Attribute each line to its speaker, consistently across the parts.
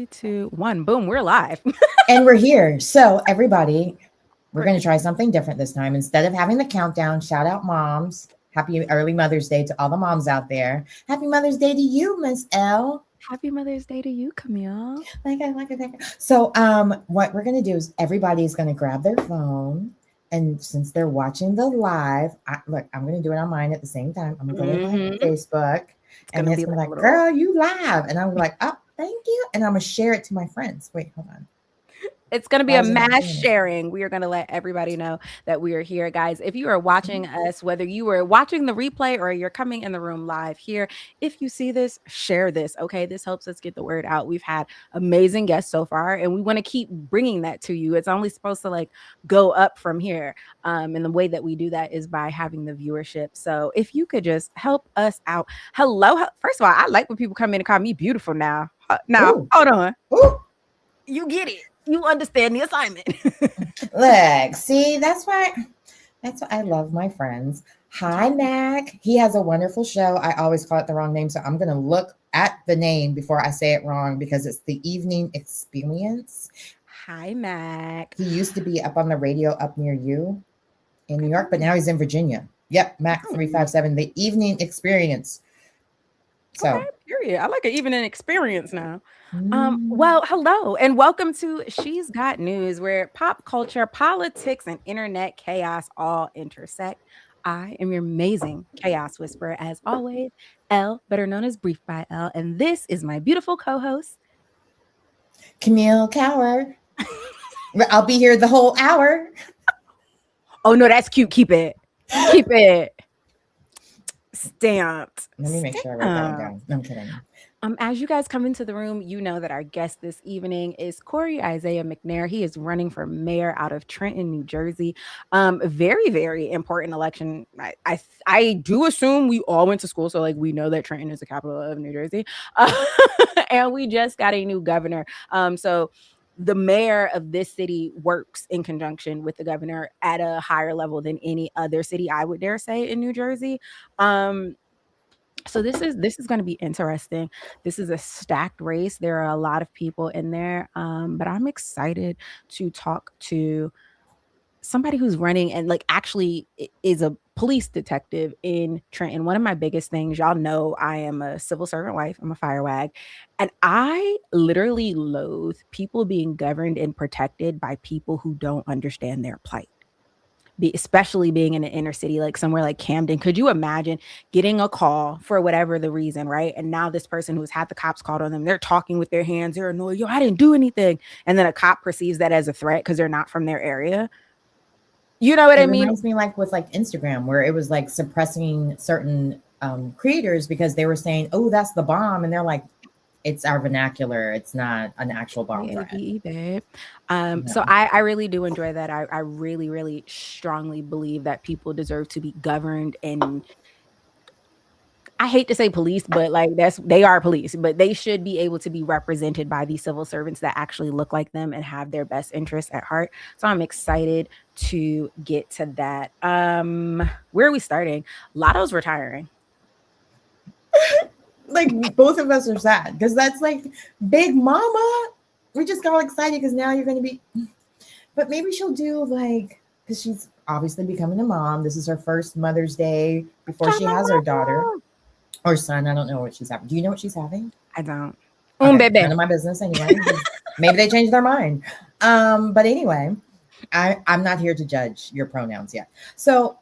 Speaker 1: 3, 2, 1. Boom, we're live.
Speaker 2: And we're here. So everybody, we're going to try something different this time. Instead of having the countdown, shout out moms. Happy early Mother's Day to all the moms out there. Happy Mother's Day to you, Miss L.
Speaker 1: Happy Mother's Day to you, Camille.
Speaker 2: Like it. So what we're going to do is everybody's going to grab their phone. And since they're watching the live, I'm going to do it on mine at the same time. I'm going to go to Facebook. And it's going to be like, girl, you live. And I'm like, oh, thank you. And I'm going to share it to my friends. Wait, hold on.
Speaker 1: It's going to be a mass sharing. We are going to let everybody know that we are here, guys. If you are watching us, whether you are watching the replay or you're coming in the room live here, if you see this, share this. Okay, this helps us get the word out. We've had amazing guests so far, and we want to keep bringing that to you. It's only supposed to go up from here. And the way that we do that is by having the viewership. So if you could just help us out. Hello. First of all, I like when people come in and call me beautiful now. Hold on.
Speaker 2: Ooh.
Speaker 1: You get it. You understand the assignment.
Speaker 2: Look, see, that's why I love my friends. Hi, Mac. He has a wonderful show. I always call it the wrong name, so I'm going to look at the name before I say it wrong because it's the Evening Experience.
Speaker 1: Hi, Mac.
Speaker 2: He used to be up on the radio up near you in New York, but now he's in Virginia. Yep, Mac 357, the Evening Experience. So,
Speaker 1: okay, period. I like an evening experience now. Well, hello and welcome to She's Got News, where pop culture, politics, and internet chaos all intersect. I am your amazing chaos whisperer, as always, Elle, better known as Brief by Elle, and this is my beautiful co-host,
Speaker 2: Camille Cower. I'll be here the whole hour.
Speaker 1: Oh no, that's cute. Keep it. Keep it. Stamped.
Speaker 2: Let me make sure I write that down. No, I'm kidding.
Speaker 1: As you guys come into the room, you know that our guest this evening is Isiah McNair. He is running for mayor out of Trenton, New Jersey. Very, very important election. I do assume we all went to school, so we know that Trenton is the capital of New Jersey, and we just got a new governor. So the mayor of this city works in conjunction with the governor at a higher level than any other city, I would dare say, in New Jersey. So this is going to be interesting. This is a stacked race. There are a lot of people in there, but I'm excited to talk to somebody who's running and actually is a police detective in Trenton. One of my biggest things, y'all know, I am a civil servant wife. I'm a fire wag, and I literally loathe people being governed and protected by people who don't understand their plight. Especially being in an inner city, somewhere like Camden. Could you imagine getting a call for whatever the reason, right? And now this person who's had the cops called on them, they're talking with their hands, they're annoyed, I didn't do anything. And then a cop perceives that as a threat because they're not from their area. You know what I mean?
Speaker 2: It reminds me with Instagram, where it was suppressing certain creators because they were saying, oh, that's the bomb. And they're like, it's our vernacular. It's not an actual bomb threat.
Speaker 1: So I really do enjoy that. I really, really strongly believe that people deserve to be governed, and I hate to say police, but they are police, but they should be able to be represented by these civil servants that actually look like them and have their best interests at heart. So I'm excited to get to that. Where are we starting? Lotto's retiring.
Speaker 2: Both of us are sad because that's big mama. We just got all excited because now you're going to be, but maybe she'll do because she's obviously becoming a mom. This is her first Mother's Day before she has her daughter or son. I don't know what she's having. Do you know what she's having?
Speaker 1: I don't.
Speaker 2: Okay, none of my business anyway. Maybe they changed their mind. But anyway, I'm not here to judge your pronouns yet. So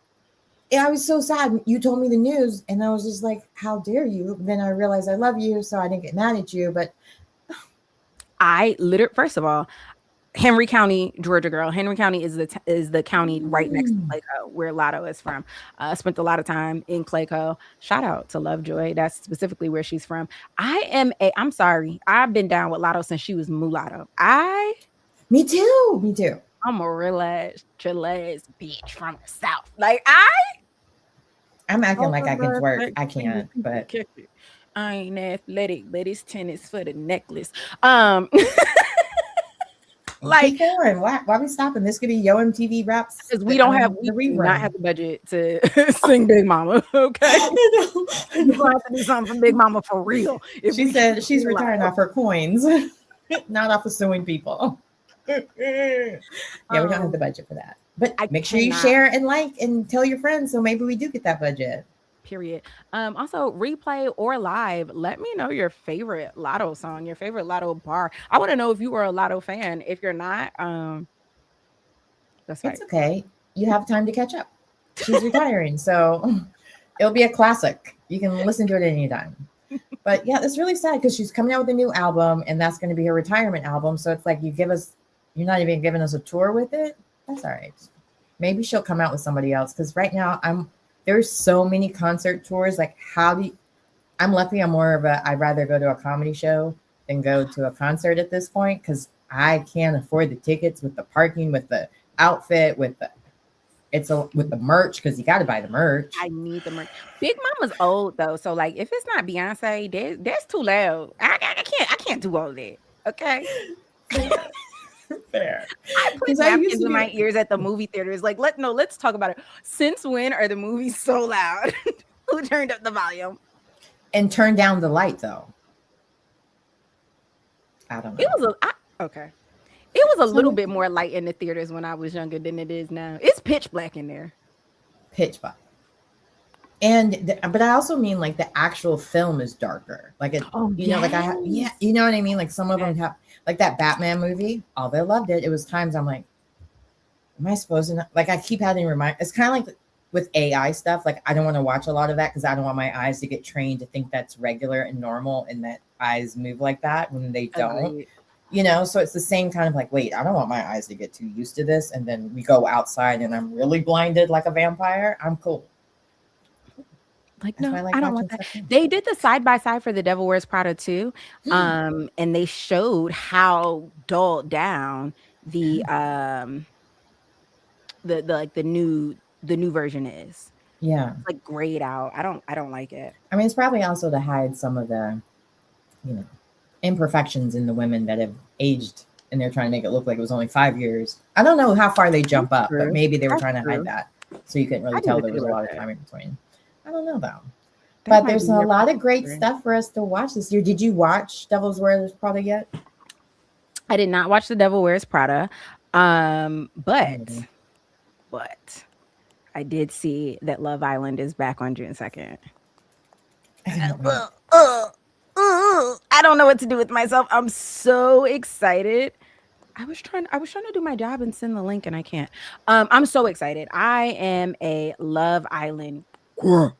Speaker 2: I was so sad. You told me the news and I was just like, how dare you? Then I realized I love you, so I didn't get mad at you. But
Speaker 1: I literally, first of all, Henry County, Georgia girl. Henry County is the county right next to Clayco, where Lotto is from. Spent a lot of time in Clayco. Shout out to Lovejoy. That's specifically where she's from. I'm sorry. I've been down with Lotto since she was mulatto.
Speaker 2: Me too.
Speaker 1: I'm a real ass, chill ass bitch from the South.
Speaker 2: I'm acting like I can twerk. I can't, but
Speaker 1: I ain't athletic, but it's tennis for the necklace.
Speaker 2: Keep going. Why are we stopping? This could be Yo MTV Raps.
Speaker 1: Because we do not have the budget to sing Big Mama. Okay, I know. You have to do something for Big Mama for real.
Speaker 2: She said she's retiring off her coins. Not off of suing people. Yeah, we don't have the
Speaker 1: Um,
Speaker 2: budget for that. But
Speaker 1: I
Speaker 2: make sure you
Speaker 1: cannot.
Speaker 2: share and like and tell your friends so maybe we do get that budget.
Speaker 1: Period. Also replay or live, let me know your favorite Lotto song, your favorite Lotto bar. I want to know if you are a Lotto fan. If you're not, that's
Speaker 2: It's
Speaker 1: right.
Speaker 2: okay. You have time to catch up. She's retiring, so it'll be a classic. You can listen to it anytime. But yeah, it's really sad because she's coming out with a new album and that's going to be her retirement album. So it's like you're not even giving us a tour with it. That's all right. Maybe she'll come out with somebody else because right now there's so many concert tours. Like, I'm lucky. I'm more of I'd rather go to a comedy show than go to a concert at this point because I can't afford the tickets with the parking, with the outfit, with the merch because you got to buy the merch.
Speaker 1: I need the merch. Big Mama's old though, so like if it's not Beyonce, that's too loud. I can't do all that. Okay.
Speaker 2: Fair, fair.
Speaker 1: I put
Speaker 2: Because I used
Speaker 1: napkins
Speaker 2: to
Speaker 1: in
Speaker 2: be
Speaker 1: my ears at the movie theaters. Like, let's talk about it. Since when are the movies so loud? Who turned up the volume?
Speaker 2: and turn down the light though. I don't
Speaker 1: It
Speaker 2: know.
Speaker 1: was okay. It was a little
Speaker 2: So
Speaker 1: bit more light in the theaters when I was younger than it is now. It's pitch black in there.
Speaker 2: pitch black. But I also mean like the actual film is darker. Like it,
Speaker 1: Oh
Speaker 2: like yeah,
Speaker 1: yes.
Speaker 2: you know what I mean? Like some of them
Speaker 1: Yes.
Speaker 2: have like that Batman movie, although I loved it, it was times I'm like, am I supposed to like I keep having to remind it's kind of like with AI stuff, like I don't want to watch a lot of that because I don't want my eyes to get trained to think that's regular and normal and that eyes move like that when they don't.
Speaker 1: Agreed.
Speaker 2: So it's the same kind of like, wait, I don't want my eyes to get too used to this. And then we go outside and I'm really blinded like a vampire. I'm cool.
Speaker 1: Like,
Speaker 2: That's why I
Speaker 1: no,
Speaker 2: like
Speaker 1: I don't want
Speaker 2: watching
Speaker 1: that.
Speaker 2: stuff.
Speaker 1: They did the side by side for The Devil Wears Prada too. And they showed how dulled down the like the new version is.
Speaker 2: Yeah.
Speaker 1: It's like grayed out. I don't like it.
Speaker 2: I mean, it's probably also to hide some of the, you know, imperfections in the women that have aged and they're trying to make it look like it was only 5 years. I don't know how far they jump
Speaker 1: That's
Speaker 2: up, but
Speaker 1: true.
Speaker 2: maybe they were
Speaker 1: That's
Speaker 2: trying to hide
Speaker 1: true.
Speaker 2: that. So you couldn't
Speaker 1: I
Speaker 2: really
Speaker 1: didn't
Speaker 2: tell
Speaker 1: even
Speaker 2: there
Speaker 1: think
Speaker 2: was a
Speaker 1: about
Speaker 2: lot of
Speaker 1: that.
Speaker 2: time in between. I don't know though.
Speaker 1: That
Speaker 2: But
Speaker 1: might
Speaker 2: there's
Speaker 1: be
Speaker 2: a
Speaker 1: your
Speaker 2: lot of great
Speaker 1: consideration.
Speaker 2: stuff for us to watch this year. Did you watch Devil's Wears Prada yet?
Speaker 1: I did not watch The Devil Wears Prada. Um, but
Speaker 2: Maybe.
Speaker 1: but I did see that Love Island is back on June 2nd.
Speaker 2: I didn't know.
Speaker 1: I don't know what to do with myself. I'm so excited. I was trying to do my job and send the link and I can't. I'm so excited. I am a Love Island girl.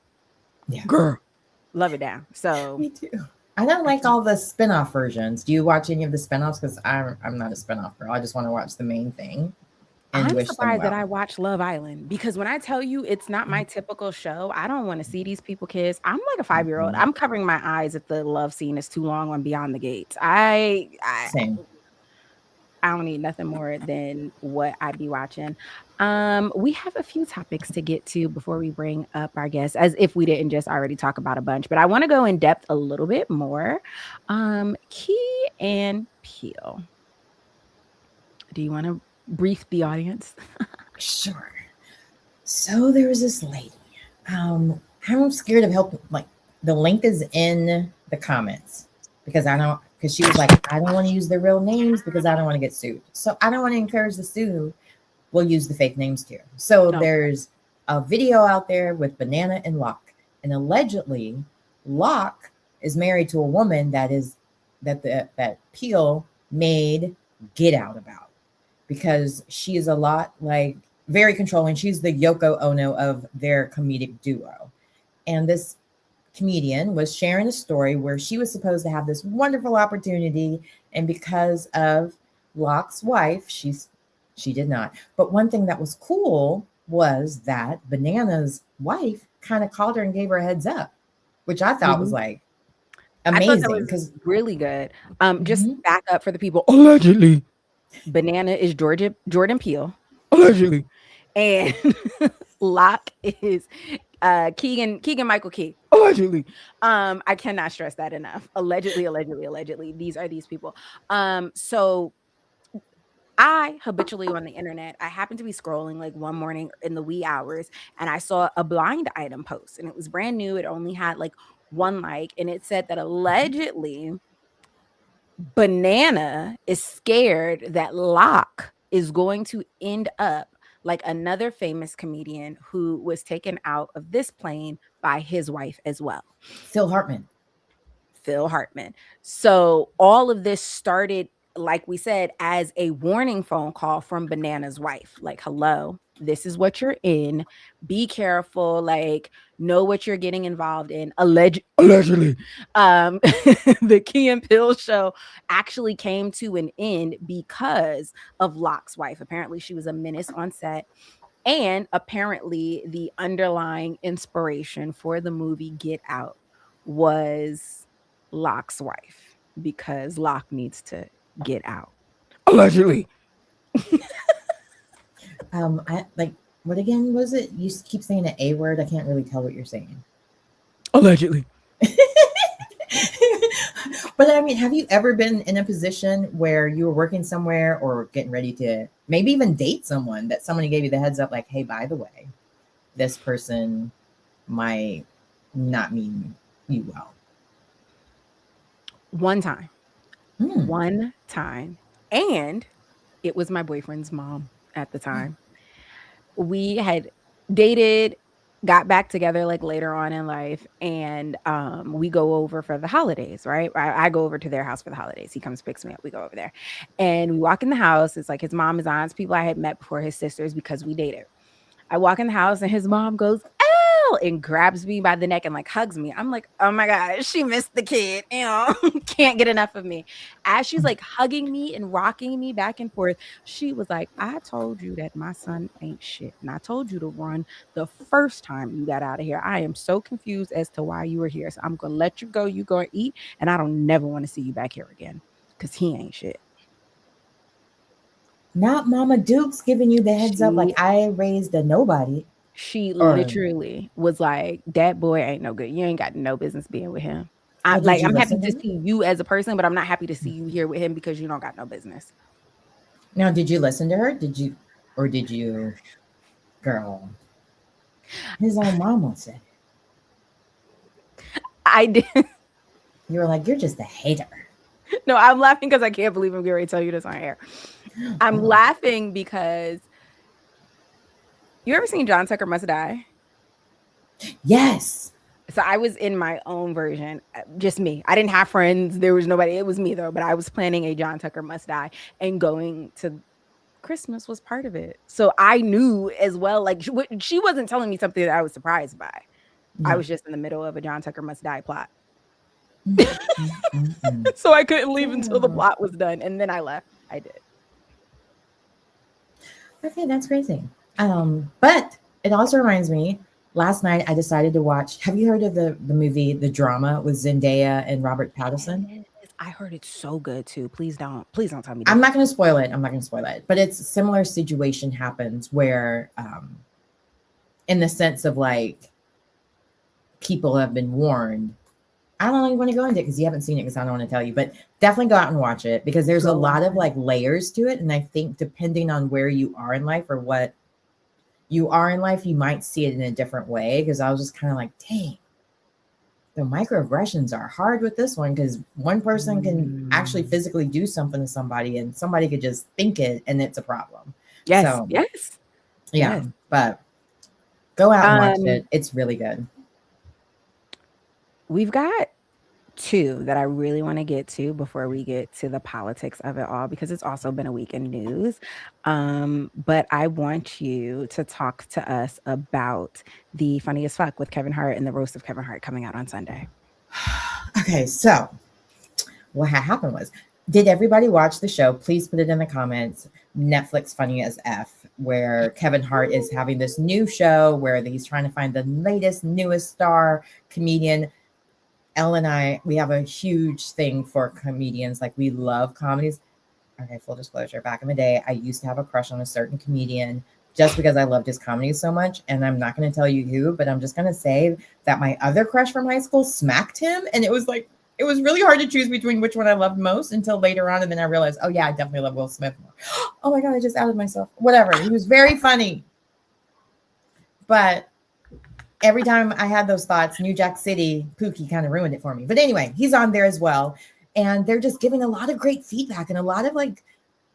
Speaker 2: Yeah,
Speaker 1: Girl. Love it down. So
Speaker 2: me too. I don't
Speaker 1: I
Speaker 2: like
Speaker 1: can't.
Speaker 2: all the spin-off versions. Do you watch any of the spin-offs? Because I'm not a spin-off girl. I just want to watch the main thing and
Speaker 1: I'm
Speaker 2: wish them
Speaker 1: surprised that
Speaker 2: well.
Speaker 1: I watch Love Island because when I tell you it's not my typical show, I don't want to see these people kiss. I'm like a 5-year-old.
Speaker 2: Mhm.
Speaker 1: I'm covering my eyes if the love scene is too long on Beyond the Gates. I
Speaker 2: Same.
Speaker 1: I don't need nothing more than what I'd be watching. We have a few topics to get to before we bring up our guests, as if we didn't just already talk about a bunch, but I want to go in depth a little bit more. Key and Peel. Do you want to brief the audience?
Speaker 2: Sure. So there was this lady. I'm scared of helping. Like the link is in the comments because I don't. Because she was like, I don't want to use their real names because I don't want to get sued. So I don't want to encourage the sue. We'll use the fake names too. So
Speaker 1: No.
Speaker 2: there's a video out there with Banana and Locke, and allegedly, Locke is married to a woman that Peel made Get Out about because she is a lot like very controlling. She's the Yoko Ono of their comedic duo. And this comedian was sharing a story where she was supposed to have this wonderful opportunity. And because of Locke's wife, she did not. But one thing that was cool was that Banana's wife kind of called her and gave her a heads up, which I thought was
Speaker 1: Mhm.
Speaker 2: like
Speaker 1: I thought that
Speaker 2: amazing
Speaker 1: was
Speaker 2: because
Speaker 1: really good. Just
Speaker 2: Mhm.
Speaker 1: back up for the people. Allegedly, Banana is Jordan Peele. Allegedly, and Locke is Keegan Michael Key. Allegedly. I cannot stress that enough. Allegedly, allegedly, allegedly. These are these people. So I habitually on the internet, I happened to be scrolling like one morning in the wee hours and I saw a blind item post and it was brand new. It only had like one like, and it said that allegedly Banana is scared that Locke is going to end up like another famous comedian who was taken out of this plane by his wife as well.
Speaker 2: Phil Hartman.
Speaker 1: Phil Hartman. So all of this started, like we said, as a warning phone call from Banana's wife. Like, hello, this is what you're in. Be careful. Like, know what you're getting involved in. Allegedly. The Key and Peele show actually came to an end because of Locke's wife. Apparently, she was a menace on set. And apparently, the underlying inspiration for the movie Get Out was Locke's wife because Locke needs to get out. Allegedly.
Speaker 2: I like what again was it? You keep saying the A word. I can't really tell what you're saying.
Speaker 1: Allegedly.
Speaker 2: But I mean, have you ever been in a position where you were working somewhere or getting ready to maybe even date someone that somebody gave you the heads up, like, hey, by the way, this person might not mean you well?
Speaker 1: One time.
Speaker 2: Hmm.
Speaker 1: One time. And it was my boyfriend's mom at the time. We had dated, got back together like later on in life, and we go over for the holidays, right? I go over to their house for the holidays. He comes, picks me up, we go over there, and we walk in the house. It's like his mom, his aunts, people I had met before, his sisters, because we dated. I walk in the house and his mom goes, "Elle," and grabs me by the neck and like hugs me. I'm like, oh my God, she missed the kid. Can't get enough of me. As she's like hugging me and rocking me back and forth, she was like, I told you that my son ain't shit. And I told you to run the first time you got out of here. I am so confused as to why you were here. So I'm going to let you go. You go and eat. And I don't never want to see you back here again because he ain't shit.
Speaker 2: Not Mama Duke's giving you the heads up, like I raised a nobody.
Speaker 1: She
Speaker 2: Or
Speaker 1: literally was like, that boy ain't no good. You ain't got no business being with him.
Speaker 2: oh, did you
Speaker 1: I'm happy
Speaker 2: listen
Speaker 1: to
Speaker 2: to me?
Speaker 1: see you as a person, but I'm not happy to see you here with him because you don't got no business.
Speaker 2: Now, did you listen to her? Did you, or did you, girl? His own mama said
Speaker 1: I did.
Speaker 2: you were like, you're just a hater.
Speaker 1: No, I'm laughing because I can't believe I'm getting ready to tell you this on air. I'm
Speaker 2: Oh.
Speaker 1: laughing because you ever seen John Tucker Must Die?
Speaker 2: Yes.
Speaker 1: So I was in my own version, just me. I didn't have friends. There was nobody. It was me though. But I was planning a John Tucker Must Die, and going to Christmas was part of it. So I knew as well. Like she wasn't telling me something that I was surprised by. I
Speaker 2: Yeah.
Speaker 1: was just in the middle of a John Tucker Must Die plot.
Speaker 2: Mm.
Speaker 1: So I couldn't leave until the
Speaker 2: Yeah.
Speaker 1: plot was done. And then I left. I did.
Speaker 2: Okay, that's crazy. But it also reminds me. Last night I decided to watch. Have you heard of the movie The Drama with Zendaya and Robert Pattinson?
Speaker 1: Yes, I heard it's so good too. Please don't tell me
Speaker 2: I'm
Speaker 1: different.
Speaker 2: not going to spoil it. I'm not going to spoil it. But it's a similar situation happens where, in the sense of like, people have been warned. I don't even want to go into it because you haven't seen it because I don't want to tell you, but definitely go out and watch it because there's a
Speaker 1: Go
Speaker 2: lot
Speaker 1: on.
Speaker 2: of like layers to it. And I think depending on where you are in life or what you are in life, you might see it in a different way. Because I was just kind of like, dang, the microaggressions are hard with this one because one person can actually physically do something to somebody and somebody could just think it and it's a problem.
Speaker 1: Yes,
Speaker 2: So
Speaker 1: yes,
Speaker 2: yeah,
Speaker 1: yes.
Speaker 2: but go out and watch
Speaker 1: Um,
Speaker 2: it. It's really good.
Speaker 1: we've got two that I really want to get to before we get to the politics of it all, because it's also been a week in news. But I want you to talk to us about the Funny as Fuck with Kevin Hart and the roast of Kevin Hart coming out on Sunday.
Speaker 2: Okay, so what happened was, did everybody watch the show? Please put it in the comments. Netflix Funny as F, where Kevin Hart is having this new show where he's trying to find the latest, newest star comedian. Elle and I, we have a huge thing for comedians. Like, we love comedies. Okay, full disclosure, back in the day, I used to have a crush on a certain comedian just because I loved his comedy so much. And I'm not going to tell you who, but I'm just going to say that my other crush from high school smacked him. And it was like, it was really hard to choose between which one I loved most until later on. And then I realized, oh yeah, I definitely love Will Smith more. Oh my God, I just outed myself. Whatever. He was very funny. But every time I had those thoughts, New Jack City, Pookie kind of ruined it for me. But anyway, he's on there as well. and they're just giving a lot of great feedback and a lot of like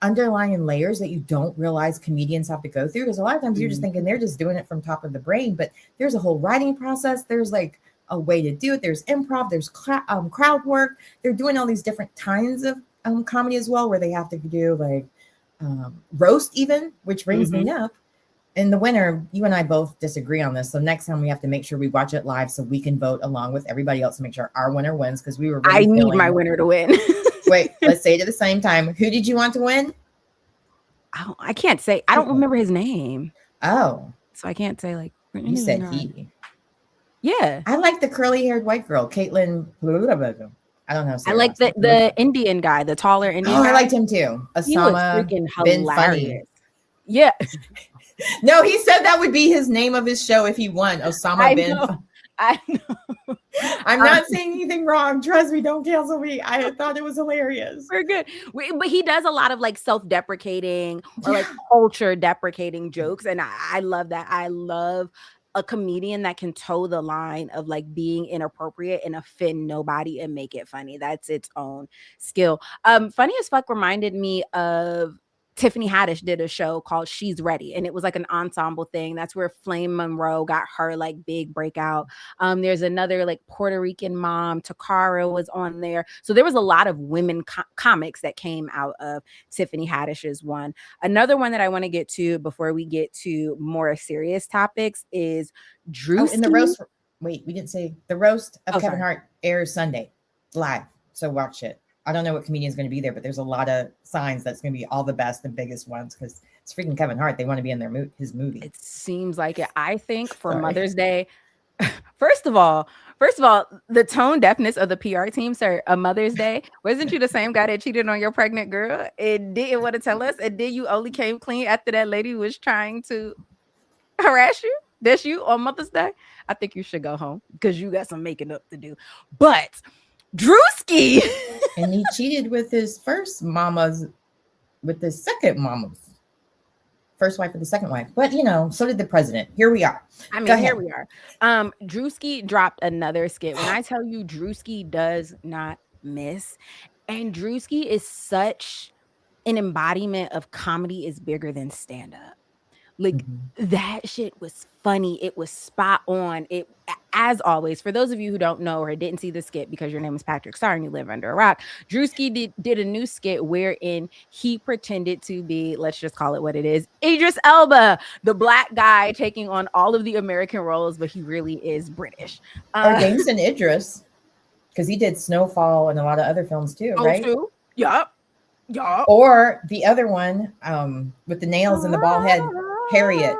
Speaker 2: underlying layers that you don't realize comedians have to go through. Because a lot of times you're just thinking they're just doing it from top of the brain, but there's a whole writing process. There's like a way to do it. There's improv, there's crowd work. They're doing all these different kinds of comedy as well, where they have to do like roast even, which brings me up. In the winter, you and I both disagree on this. So next time we have to make sure we watch it live so we can vote along with everybody else to make sure our winner wins, because we were really
Speaker 1: I need my winner to win.
Speaker 2: Wait, let's say it at the same time. Who did you want to win?
Speaker 1: I can't say. I don't remember his name.
Speaker 2: Oh.
Speaker 1: So I can't say like.
Speaker 2: You said he.
Speaker 1: Yeah.
Speaker 2: I like the curly-haired white girl, Caitlin. I don't know.
Speaker 1: I like the Indian guy, the taller Indian guy.
Speaker 2: I liked him too. Osama bin Funny.
Speaker 1: Yeah.
Speaker 2: No, he said that would be his name of his show if he won. Osama bin Funny.
Speaker 1: I know.
Speaker 2: I'm not saying anything wrong. Trust me, don't cancel me. I thought it was hilarious.
Speaker 1: We're good. But he does a lot of like self-deprecating or like culture deprecating jokes. And I love that. I love a comedian that can toe the line of like being inappropriate and offend nobody and make it funny. That's its own skill. Funny as Fuck reminded me of Tiffany Haddish did a show called She's Ready, and it was like an ensemble thing. That's where Flame Monroe got her like big breakout. There's another like Puerto Rican mom, Takara was on there. So there was a lot of women comics that came out of Tiffany Haddish's one. Another one that I want to get to before we get to more serious topics is Drew.
Speaker 2: And the roast. Wait, we didn't say the roast of Kevin Hart airs Sunday live. So watch it. I don't know what comedian is going to be there, but there's a lot of signs that's going to be all the best and biggest ones because it's freaking Kevin Hart. They want to be in his movie.
Speaker 1: It seems like it. I think for Mother's Day, first of all, the tone deafness of the PR team, sir, a Mother's Day. Wasn't you the same guy that cheated on your pregnant girl? It didn't want to tell us. And then you only came clean after that lady was trying to harass you. That's you on Mother's Day. I think you should go home because you got some making up to do. But Drewski.
Speaker 2: And he cheated with his first mama's, with his second mama's. First wife with the second wife. But, so did the president. Here we are.
Speaker 1: I mean, here we are. Drewski dropped another skit. When I tell you Drewski does not miss. And Drewski is such an embodiment of comedy is bigger than stand-up. Like that shit was funny. It was spot on. It, as always, for those of you who don't know or didn't see the skit because your name is Patrick Starr and you live under a rock, Drewski did a new skit wherein he pretended to be, let's just call it what it is, Idris Elba, the black guy taking on all of the American roles, but he really is British.
Speaker 2: Or Jameson Idris, because he did Snowfall and a lot of other films too, right?
Speaker 1: Too. Yup.
Speaker 2: Or the other one with the nails in the bald head, Harriet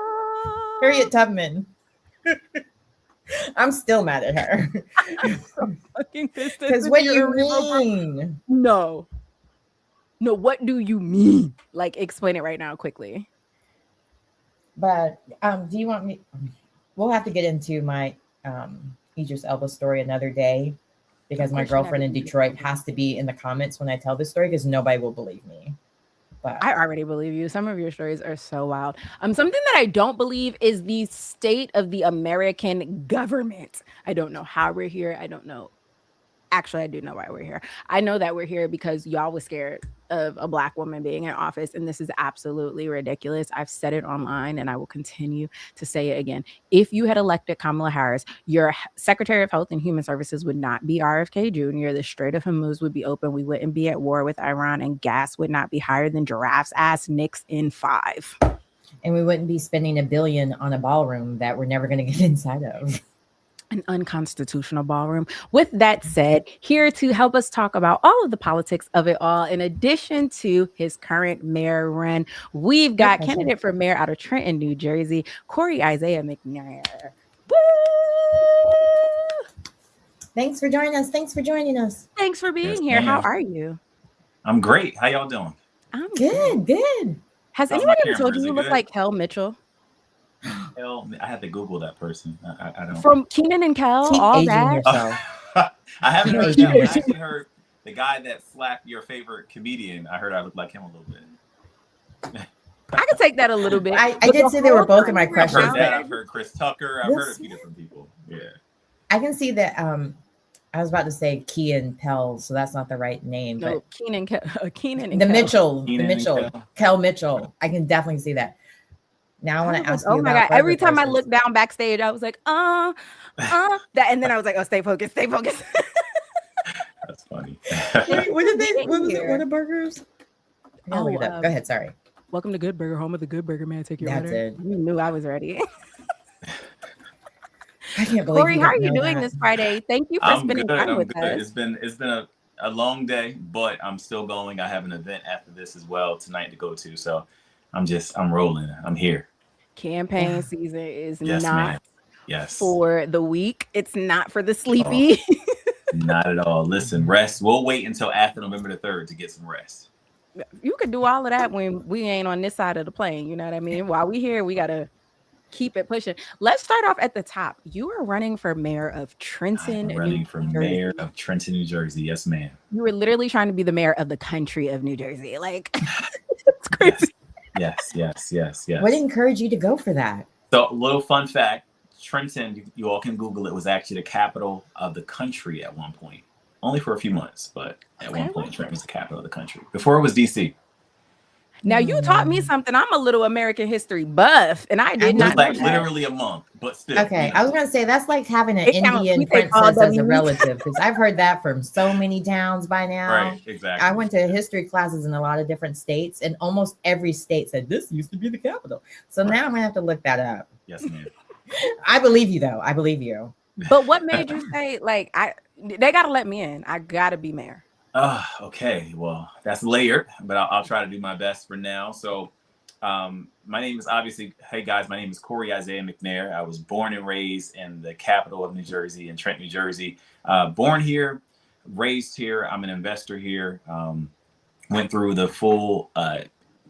Speaker 2: Tubman. I'm still mad at her. Because what do you mean?
Speaker 1: No, what do you mean? Like, explain it right now quickly.
Speaker 2: But do you want me? We'll have to get into my Idris Elba story another day because my girlfriend in Detroit has to be in the comments when I tell this story because nobody will believe me. But
Speaker 1: I already believe you. Some of your stories are so wild. Something that I don't believe is the state of the American government. I don't know how we're here. I don't know. Actually, I do know why we're here. I know that we're here because y'all was scared of a black woman being in office, and this is absolutely ridiculous. I've said it online, and I will continue to say it again. If you had elected Kamala Harris, your Secretary of Health and Human Services would not be RFK Jr., the Strait of Hormuz would be open, we wouldn't be at war with Iran, and gas would not be higher than giraffes' ass nicks in 5.
Speaker 2: And we wouldn't be spending $1 billion on a ballroom that we're never going to get inside of.
Speaker 1: An unconstitutional ballroom. With that said, here to help us talk about all of the politics of it all, in addition to his current mayor run, we've got candidate for mayor out of Trenton, New Jersey, Corey Isiah McNair. Woo!
Speaker 2: Thanks for joining us. Thanks for
Speaker 1: being here. How are you?
Speaker 3: I'm great. How y'all doing?
Speaker 1: I'm
Speaker 2: good.
Speaker 1: Has anyone ever told you look like Kel Mitchell?
Speaker 3: Hell, I had to Google that person. I don't.
Speaker 1: From Keenan and Kel,
Speaker 2: keep
Speaker 1: all
Speaker 2: aging
Speaker 1: that.
Speaker 2: yourself.
Speaker 3: I haven't heard that. I actually heard the guy that slapped your favorite comedian. I heard I looked like him a little bit.
Speaker 1: I could take that a little bit.
Speaker 2: I did say they were both in my crushes.
Speaker 3: I've heard Chris Tucker. I've heard a few different people. Yeah.
Speaker 2: I can see that I was about to say Key and Pell, so that's not the right name.
Speaker 1: No,
Speaker 2: But
Speaker 1: Keenan and
Speaker 2: the
Speaker 1: Kel.
Speaker 2: Mitchell, Kel Mitchell. I can definitely see that. Now I want to ask
Speaker 1: oh
Speaker 2: you
Speaker 1: my
Speaker 2: about
Speaker 1: God. Every
Speaker 2: burger
Speaker 1: time I
Speaker 2: places.
Speaker 1: looked down backstage, I was like, that, and then I was like, oh, stay focused, stay focused.
Speaker 3: That's funny.
Speaker 2: Wait, what did they? What was it?
Speaker 1: Here.
Speaker 2: What are burgers? I gotta look it up. Go ahead. Sorry.
Speaker 1: Welcome to Good Burger, home of the Good Burger Man. Take your
Speaker 2: That's
Speaker 1: order.
Speaker 2: it.
Speaker 1: You knew I was ready.
Speaker 2: I can't believe
Speaker 1: Corey,
Speaker 2: you
Speaker 1: how are
Speaker 2: didn't
Speaker 1: you
Speaker 2: know
Speaker 1: doing
Speaker 2: that.
Speaker 1: this Friday? Thank you for
Speaker 3: I'm
Speaker 1: spending
Speaker 3: good.
Speaker 1: time
Speaker 3: I'm
Speaker 1: with
Speaker 3: good.
Speaker 1: us.
Speaker 3: It's been a long day, but I'm still going. I have an event after this as well tonight to go to. So I'm rolling. I'm here.
Speaker 1: Campaign season is
Speaker 3: Yes,
Speaker 1: not
Speaker 3: ma'am. Yes.
Speaker 1: for the weak. It's not for the sleepy.
Speaker 3: Not at all. Listen, rest. We'll wait until after November the 3rd to get some rest.
Speaker 1: You could do all of that when we ain't on this side of the plane. You know what I mean? While we here, we gotta keep it pushing. Let's start off at the top. You are running for mayor of Trenton,
Speaker 3: I'm running for mayor of Trenton, New Jersey. Yes, ma'am.
Speaker 1: You were literally trying to be the mayor of the country of New Jersey. Like, it's crazy.
Speaker 3: Yes.
Speaker 2: What encouraged you to go for that?
Speaker 3: So, a little fun fact: Trenton, you all can Google it, was actually the capital of the country at one point. Only for a few months, but at one point, Trenton was the capital of the country. Before it was DC.
Speaker 1: Now you taught me something. I'm a little American history buff, and I did not know
Speaker 3: like
Speaker 1: that.
Speaker 3: literally a month, but still.
Speaker 2: Okay,
Speaker 3: you know.
Speaker 2: I was gonna say that's like having an Indian princess as a relative, because I've heard that from so many towns by now.
Speaker 3: Right, exactly.
Speaker 2: I went to history classes in a lot of different states, and almost every state said this used to be the capital. So now I'm gonna have to look that up.
Speaker 3: Yes, ma'am.
Speaker 2: I believe you, though. I believe you.
Speaker 1: But what made you say like they gotta let me in? I gotta be mayor.
Speaker 3: Okay. Well, that's layered, but I'll try to do my best for now. So, my name is obviously, hey guys, my name is Corey Isiah McNair. I was born and raised in the capital of New Jersey, in Trenton, New Jersey. Born here, raised here. I'm an investor here. Went through the full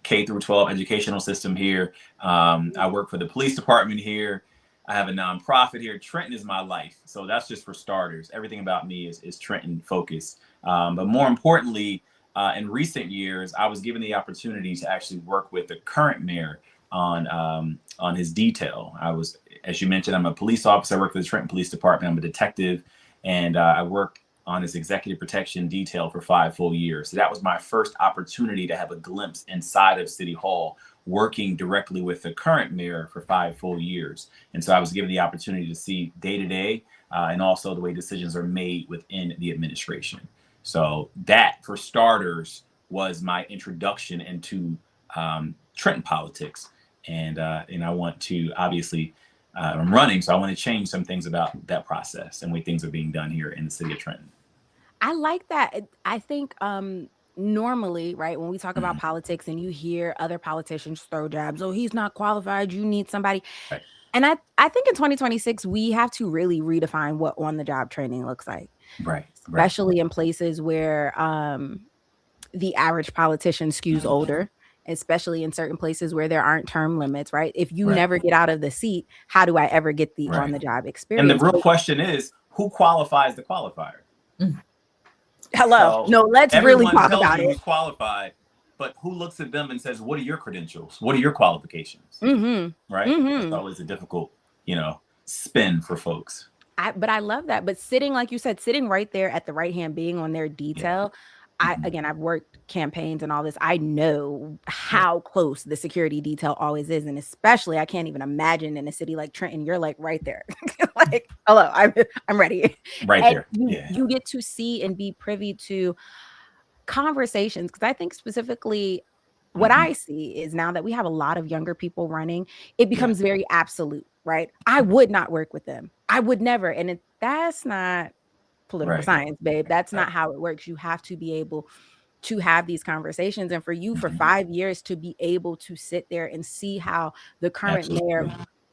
Speaker 3: K through 12 educational system here. I work for the police department here. I have a nonprofit here. Trenton is my life. So that's just for starters. Everything about me is Trenton focused. But more importantly, in recent years, I was given the opportunity to actually work with the current mayor on his detail. I was, as you mentioned, I'm a police officer. I work for the Trenton Police Department. I'm a detective, and I worked on his executive protection detail for 5 full years. So that was my first opportunity to have a glimpse inside of City Hall, working directly with the current mayor for 5 full years. And so I was given the opportunity to see day to day and also the way decisions are made within the administration. So that, for starters, was my introduction into Trenton politics. And I want to, obviously, I'm running, so I want to change some things about that process and the way things are being done here in the city of Trenton.
Speaker 1: I like that. I think normally, right, when we talk about politics and you hear other politicians throw jabs, oh, he's not qualified, you need somebody.
Speaker 3: Right.
Speaker 1: And I think in 2026, we have to really redefine what on-the-job training looks like.
Speaker 3: Right.
Speaker 1: Especially in places where the average politician skews older, especially in certain places where there aren't term limits, right? If you never get out of the seat, how do I ever get the on-the-job experience?
Speaker 3: And the real question is, who qualifies the qualifier?
Speaker 1: Hello. So no, let's really talk about it.
Speaker 3: Who's qualified, but who looks at them and says, what are your credentials? What are your qualifications? Right? It's always a difficult, spin for folks.
Speaker 1: But I love that. But sitting, like you said, sitting right there at the right hand, being on their detail. I've worked campaigns and all this. I know how close the security detail always is. And especially, I can't even imagine in a city like Trenton, you're like right there. Like, hello, I'm ready.
Speaker 3: Right
Speaker 1: and
Speaker 3: there.
Speaker 1: You get to see and be privy to conversations. Because I think specifically what I see is now that we have a lot of younger people running, it becomes very absolute, right? I would not work with them. I would never. And that's not political science, babe. That's not how it works. You have to be able to have these conversations. And for you, for 5 years, to be able to sit there and see how the current mayor,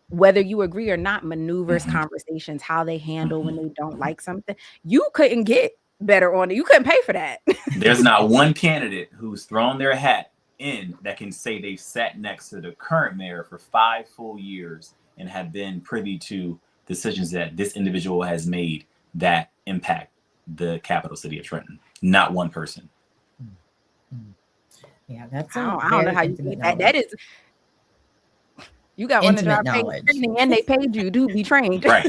Speaker 1: whether you agree or not, maneuvers conversations, how they handle when they don't like something, you couldn't get better on it. You couldn't pay for that.
Speaker 3: There's not one candidate who's thrown their hat in that can say they've sat next to the current mayor for 5 full years and have been privy to decisions that this individual has made that impact the capital city of Trenton. Not one person.
Speaker 2: Yeah, that's
Speaker 1: I don't know how you do that. That is You got on the
Speaker 2: intimate
Speaker 1: job paid
Speaker 2: knowledge.
Speaker 1: training, and they paid you to be trained.
Speaker 3: Right.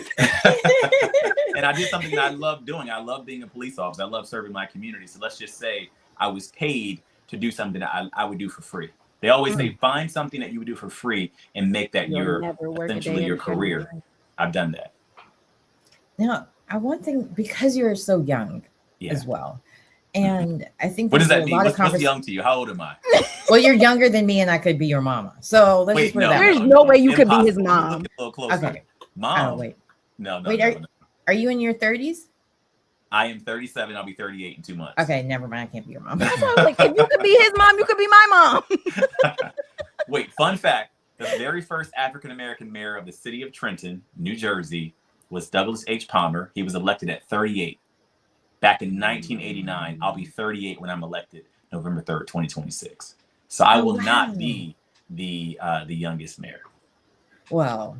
Speaker 3: And I did something that I love doing. I love being a police officer. I love serving my community. So let's just say I was paid to do something that I would do for free. They always say, find something that you would do for free and make that
Speaker 1: You'll never work a day
Speaker 3: essentially
Speaker 1: in
Speaker 3: your
Speaker 1: a general
Speaker 3: career.
Speaker 1: life.
Speaker 3: I've done that.
Speaker 2: Now, I one thing, because you're so young as well, and I think
Speaker 3: what does that
Speaker 2: a
Speaker 3: mean?
Speaker 2: lot
Speaker 3: What's young to you? How old am I?
Speaker 2: Well, you're younger than me, and I could be your mama. So let's just put it that way.
Speaker 1: There's no way you could be his
Speaker 3: Impossible.
Speaker 1: mom.
Speaker 3: Look a little closer.
Speaker 2: Okay.
Speaker 3: Mom.
Speaker 2: Oh, wait.
Speaker 3: No.
Speaker 2: Wait, are you in your 30s?
Speaker 3: I am 37. I'll be 38 in 2 months.
Speaker 2: Okay, never mind. I can't be your mom.
Speaker 1: That's why I was like, if you could be his mom, you could be my mom.
Speaker 3: Wait, fun fact. The very first African-American mayor of the city of Trenton, New Jersey, was Douglas H. Palmer. He was elected at 38. Back in 1989, I'll be 38 when I'm elected, November 3rd, 2026. So I will not be the youngest mayor.
Speaker 2: Well,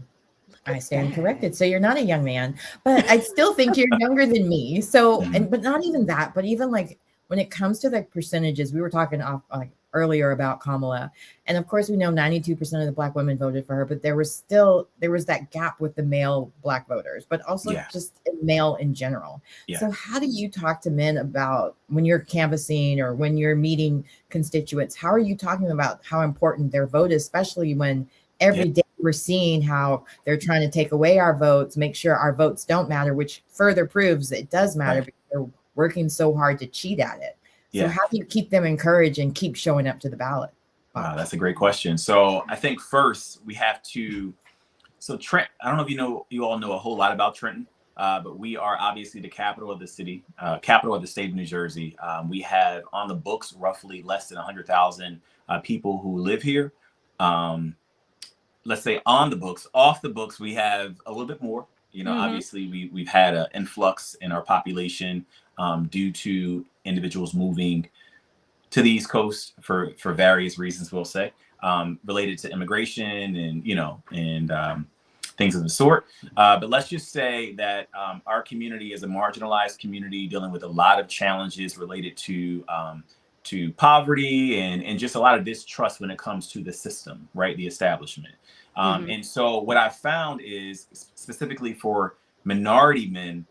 Speaker 2: I stand corrected. So you're not a young man, but I still think you're younger than me. So, but not even that, but even like when it comes to the percentages, we were talking earlier about Kamala. And of course, we know 92% of the Black women voted for her, but there was that gap with the male Black voters, but also just male in general. Yeah. So how do you talk to men about when you're canvassing or when you're meeting constituents? How are you talking about how important their vote is, especially when every day we're seeing how they're trying to take away our votes, make sure our votes don't matter, which further proves it does matter because they're working so hard to cheat at it. So how do you keep them encouraged and keep showing up to the ballot?
Speaker 3: Wow, that's a great question. So I think first we have to, Trenton, I don't know if you all know a whole lot about Trenton, but we are obviously the capital of the city, capital of the state of New Jersey. We have on the books roughly less than 100,000 people who live here. Let's say on the books. Off the books, we have a little bit more. Obviously we've had an influx in our population due to individuals moving to the East Coast for various reasons, we'll say, related to immigration and things of the sort. But let's just say that our community is a marginalized community dealing with a lot of challenges related to poverty and just a lot of distrust when it comes to the system, right? The establishment. And so what I found is specifically for minority men,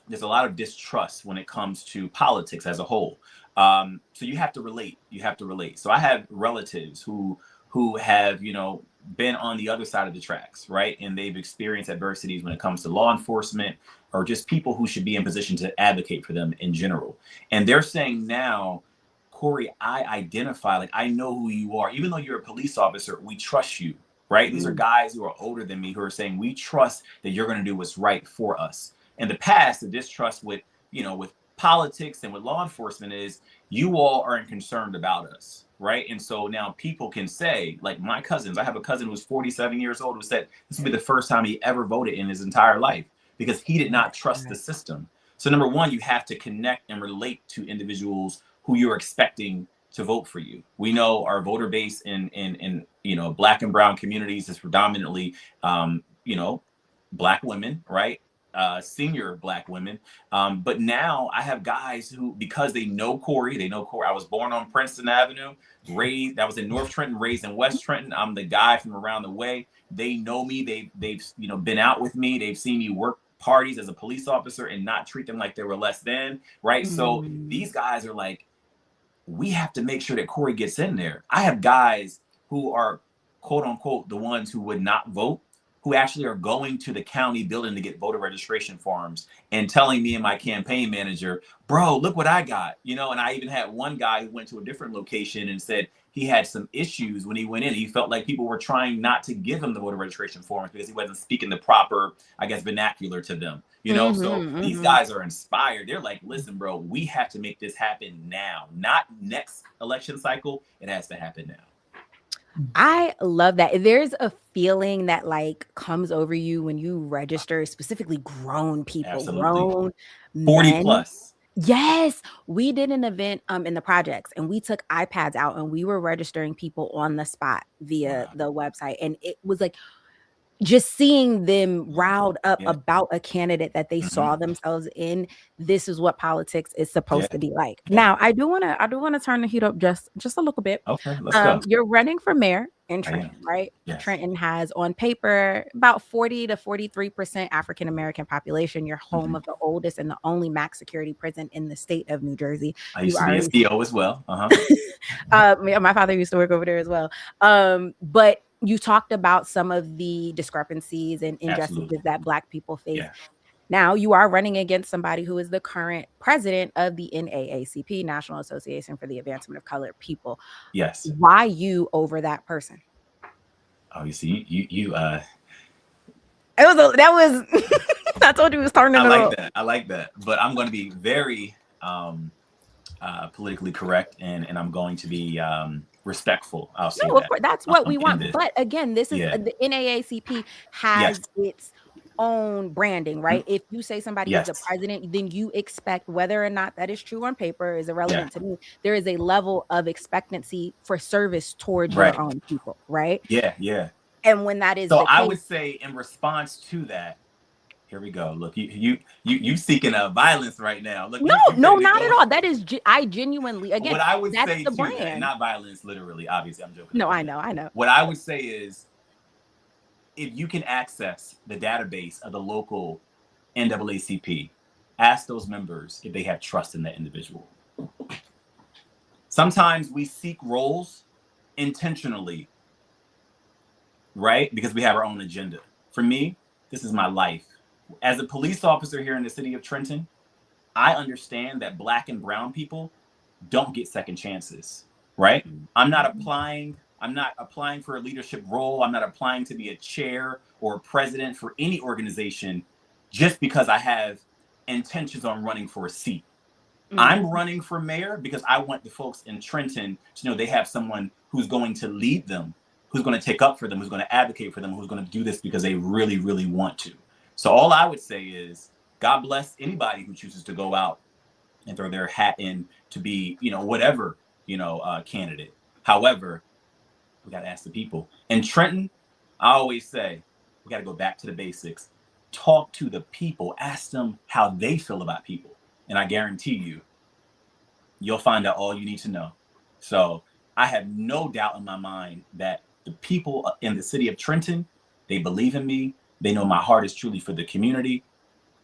Speaker 3: there's a lot of distrust when it comes to politics as a whole. So you have to relate. So I have relatives who have, been on the other side of the tracks, right? And they've experienced adversities when it comes to law enforcement or just people who should be in position to advocate for them in general. And they're saying now, Corey, I identify, like, I know who you are. Even though you're a police officer, we trust you, right? These are guys who are older than me who are saying, we trust that you're going to do what's right for us. In the past, the distrust with politics and with law enforcement is you all aren't concerned about us, right? And so now people can say, like my cousins, I have a cousin who's 47 years old who said this will be the first time he ever voted in his entire life because he did not trust the system. So number one, you have to connect and relate to individuals who you're expecting to vote for you. We know our voter base in Black and brown communities is predominantly Black women, right? Senior Black women. But now I have guys who, because they know Corey, I was born on Princeton Avenue, I was in North Trenton, raised in West Trenton. I'm the guy from around the way. They know me. They've been out with me. They've seen me work parties as a police officer and not treat them like they were less than, right? So these guys are like, we have to make sure that Corey gets in there. I have guys who are quote unquote the ones who would not vote, who actually are going to the county building to get voter registration forms and telling me and my campaign manager, bro, look what I got. And I even had one guy who went to a different location and said he had some issues when he went in. He felt like people were trying not to give him the voter registration forms because he wasn't speaking the proper, vernacular to them. So these guys are inspired. They're like, listen, bro, we have to make this happen now, not next election cycle. It has to happen now.
Speaker 1: I love that. There's a feeling that comes over you when you register, specifically grown people,
Speaker 3: Absolutely.
Speaker 1: Grown
Speaker 3: 40
Speaker 1: men.
Speaker 3: plus.
Speaker 1: Yes, we did an event in the projects and we took iPads out and we were registering people on the spot via the website. And it was like just seeing them riled up about a candidate that they saw themselves in. This is what politics is supposed to be like. Now, I do want to turn the heat up just a little bit.
Speaker 3: Okay, let's go.
Speaker 1: You're running for mayor in
Speaker 3: I am.
Speaker 1: Trenton, right?
Speaker 3: Yes.
Speaker 1: Trenton has on paper about 40 to 43% African American population. You're home of the oldest and the only max security prison in the state of New Jersey.
Speaker 3: I used to be a CO as well.
Speaker 1: My father used to work over there as well. But you talked about some of the discrepancies and injustices
Speaker 3: Absolutely.
Speaker 1: that Black people face.
Speaker 3: Yeah.
Speaker 1: Now you are running against somebody who is the current president of the NAACP, National Association for the Advancement of Colored People.
Speaker 3: Yes.
Speaker 1: Why you over that person?
Speaker 3: Oh, you see, you
Speaker 1: That was I told you it was turning.
Speaker 3: I like that. But I'm going to be very politically correct, and I'm going to be respectful. I'll say that.
Speaker 1: Of course, that's what we want. But again, this is the NAACP has its own branding, right? If you say somebody is the president, then you expect, whether or not that is true on paper is irrelevant to me, there is a level of expectancy for service towards your own people, right?
Speaker 3: Yeah.
Speaker 1: And when that is
Speaker 3: so
Speaker 1: the
Speaker 3: I
Speaker 1: case,
Speaker 3: would say in response to that, here we go. Look, you seeking violence right now. Look,
Speaker 1: no, not at all. That is, I genuinely, again,
Speaker 3: what I would
Speaker 1: that's
Speaker 3: say
Speaker 1: the
Speaker 3: to
Speaker 1: brand.
Speaker 3: that, not violence, literally. Obviously, I'm joking.
Speaker 1: No, I know.
Speaker 3: What I would say is, if you can access the database of the local NAACP, ask those members if they have trust in that individual. Sometimes we seek roles intentionally, right? Because we have our own agenda. For me, this is my life. As a police officer here in the city of Trenton, I understand that Black and brown people don't get second chances, right? I'm not applying for a leadership role. I'm not applying to be a chair or a president for any organization just because I have intentions on running for a seat. I'm running for mayor because I want the folks in Trenton to know they have someone who's going to lead them, who's going to take up for them, who's going to advocate for them, who's going to do this because they really, really want to. So all I would say is, God bless anybody who chooses to go out and throw their hat in to be, whatever, candidate. However, we got to ask the people. In Trenton, I always say, we got to go back to the basics. Talk to the people. Ask them how they feel about people. And I guarantee you, you'll find out all you need to know. So I have no doubt in my mind that the people in the city of Trenton, they believe in me. They know my heart is truly for the community.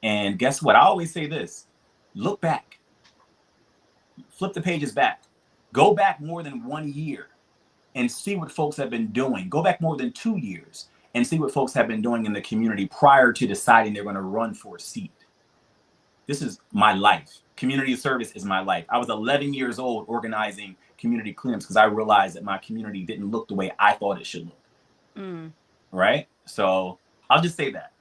Speaker 3: And guess what? I always say this. Look back. Flip the pages back. Go back more than 1 year and see what folks have been doing. Go back more than 2 years and see what folks have been doing in the community prior to deciding they're going to run for a seat. This is my life. Community service is my life. I was 11 years old organizing community cleanups because I realized that my community didn't look the way I thought it should look. Right? So I'll just say that.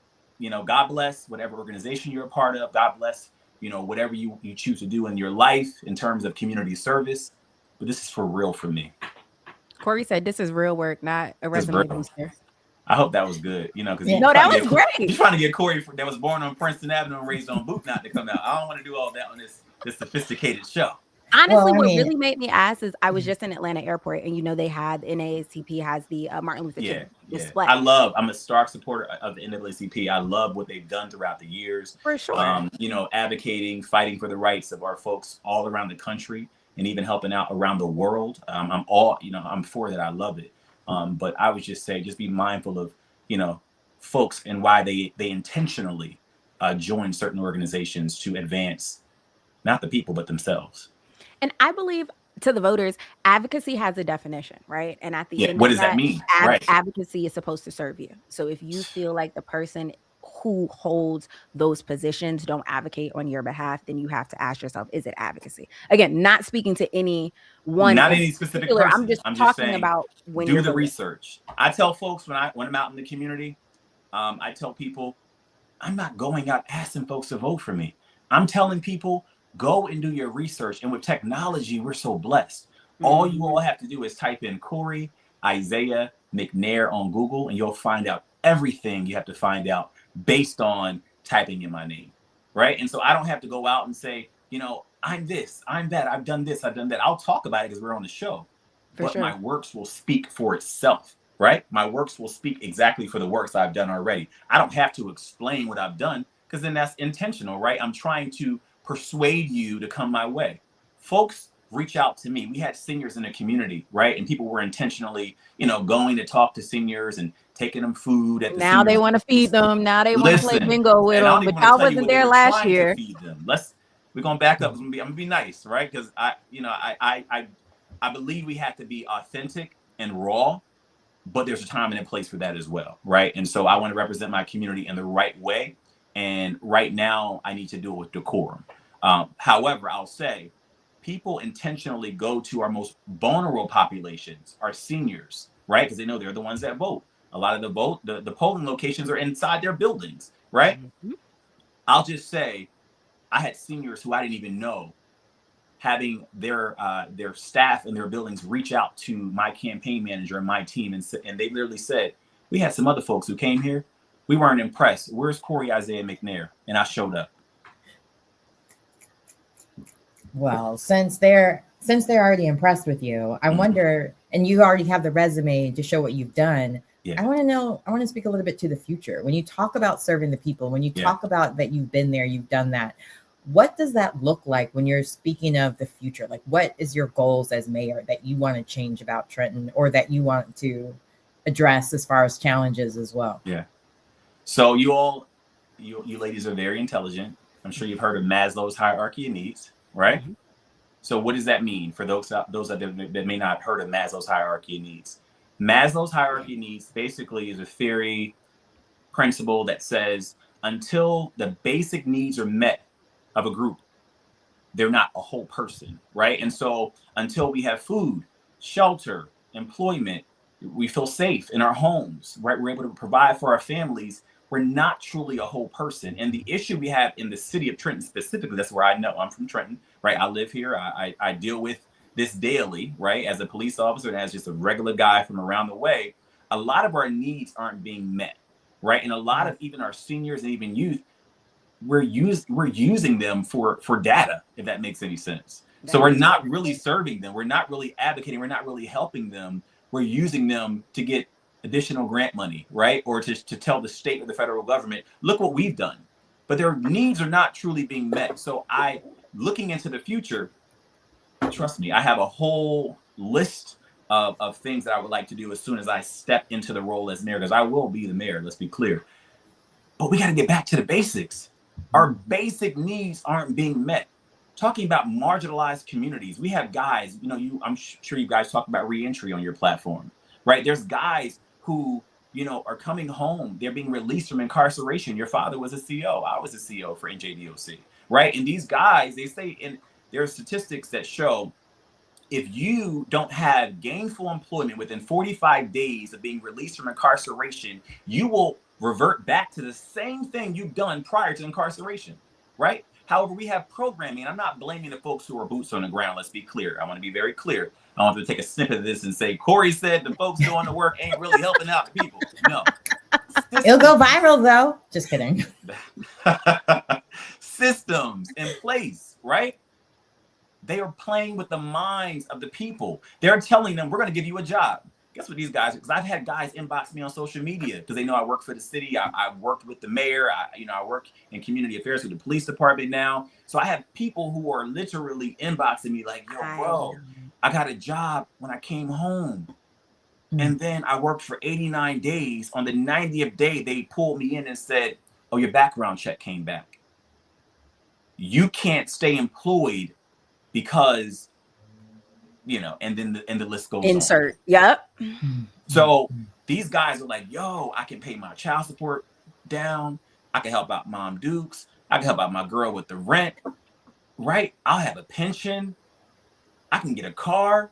Speaker 3: God bless whatever organization you're a part of. God bless, whatever you choose to do in your life in terms of community service. But this is for real for me.
Speaker 1: Corey said this is real work, not a resume booster.
Speaker 3: I hope that was good, because
Speaker 1: no, that was great.
Speaker 3: You're trying to get Corey that was born on Princeton Avenue and raised on Boot Knot to come out. I don't want to do all that on this sophisticated show.
Speaker 1: Honestly, what really made me ask is I was just in Atlanta airport and they had the NAACP has the Martin Luther King display.
Speaker 3: I'm a stark supporter of the NAACP. I love what they've done throughout the years.
Speaker 1: For sure.
Speaker 3: Advocating, fighting for the rights of our folks all around the country and even helping out around the world. I'm for that. I love it. But I would just say, just be mindful of, folks and why they intentionally join certain organizations to advance, not the people, but themselves.
Speaker 1: And I believe to the voters, advocacy has a definition, right? And at the end,
Speaker 3: what does that mean?
Speaker 1: Advocacy is supposed to serve you. So if you feel like the person who holds those positions don't advocate on your behalf, then you have to ask yourself, is it advocacy? Again, not speaking to any one,
Speaker 3: not any specific person.
Speaker 1: I'm just talking
Speaker 3: saying,
Speaker 1: about when
Speaker 3: do the research. I tell folks when I'm out in the community, I tell people, I'm not going out asking folks to vote for me. I'm telling people, go and do your research. And with technology, we're so blessed. All you all have to do is type in Corey Isiah McNair on Google, and you'll find out everything you have to find out based on typing in my name, right? And so I don't have to go out and say, I'm this, I'm that, I've done this, I've done that. I'll talk about it because we're on the show. But my works will speak for itself, right? My works will speak exactly for the works I've done already. I don't have to explain what I've done because then that's intentional, right? I'm trying to persuade you to come my way. Folks reach out to me. We had seniors in the community, right? And people were intentionally, going to talk to seniors and taking them food at the
Speaker 1: Now they
Speaker 3: seniors.
Speaker 1: want to feed them. Now they want to play
Speaker 3: Listen,
Speaker 1: bingo with
Speaker 3: and I don't
Speaker 1: them.
Speaker 3: even
Speaker 1: But
Speaker 3: want to
Speaker 1: y'all
Speaker 3: tell you
Speaker 1: wasn't
Speaker 3: what they
Speaker 1: there
Speaker 3: were
Speaker 1: last
Speaker 3: trying to
Speaker 1: year.
Speaker 3: feed them. We're gonna back up. I'm gonna be nice, right? Because I believe we have to be authentic and raw, but there's a time and a place for that as well, right? And so I want to represent my community in the right way. And right now, I need to do it with decorum. However, I'll say people intentionally go to our most vulnerable populations, our seniors, right? Because they know they're the ones that vote. A lot of the polling locations are inside their buildings, right?
Speaker 1: Mhm.
Speaker 3: I'll just say I had seniors who I didn't even know having their staff in their buildings reach out to my campaign manager and my team, and they literally said, "We had some other folks who came here. We weren't impressed. Where's Corey Isiah McNair?" And I showed up.
Speaker 2: Well, since they're already impressed with you, I wonder, and you already have the resume to show what you've done.
Speaker 3: Yeah.
Speaker 2: I want to speak a little bit to the future. When you talk about serving the people, when you talk about that you've been there, you've done that, what does that look like when you're speaking of the future? Like, what is your goals as mayor that you want to change about Trenton, or that you want to address as far as challenges as well?
Speaker 3: Yeah. So you ladies are very intelligent. I'm sure you've heard of Maslow's hierarchy of needs, right?
Speaker 1: Mhm.
Speaker 3: So what does that mean for those that may not have heard of Maslow's hierarchy of needs? Maslow's hierarchy of needs basically is a theory principle that says until the basic needs are met of a group, they're not a whole person, right? And so until we have food, shelter, employment, we feel safe in our homes, right? We're able to provide for our families. We're not truly a whole person. And the issue we have in the city of Trenton specifically, that's where I know I'm from, Trenton, right? I live here. I deal with this daily, right? As a police officer and as just a regular guy from around the way, a lot of our needs aren't being met, right? And a lot of even our seniors and even youth, we're using them for data, if that makes any sense. So we're not really serving them. We're not really advocating. We're not really helping them. We're using them to get additional grant money, right? Or to tell the state or the federal government, look what we've done. But their needs are not truly being met. So looking into the future, trust me, I have a whole list of things that I would like to do as soon as I step into the role as mayor, because I will be the mayor, let's be clear. But we got to get back to the basics. Our basic needs aren't being met. Talking about marginalized communities, we have guys, I'm sure you guys talk about reentry on your platform, right? There's guys who, are coming home. They're being released from incarceration. Your father was a CO. I was a CO for NJDOC, right? And these guys, they say, and there are statistics that show if you don't have gainful employment within 45 days of being released from incarceration, you will revert back to the same thing you've done prior to incarceration, right? However, we have programming. I'm not blaming the folks who are boots on the ground. Let's be clear. I want to be very clear. I want to take a snippet of this and say, Corey said the folks doing the work ain't really helping out the people. No.
Speaker 2: It'll go viral though. Just kidding.
Speaker 3: Systems in place, right? They are playing with the minds of the people. They're telling them, we're going to give you a job. Guess what these guys, because I've had guys inbox me on social media because they know I work for the city. I worked with the mayor. I work in community affairs with the police department now. So I have people who are literally inboxing me like, yo, bro, I got a job when I came home. And then I worked for 89 days. On the 90th day, they pulled me in and said, oh, your background check came back. You can't stay employed because, and then the list goes
Speaker 1: Insert.
Speaker 3: on.
Speaker 1: Yep.
Speaker 3: So these guys are like, yo, I can pay my child support down. I can help out Mom Dukes. I can help out my girl with the rent, right? I'll have a pension. I can get a car.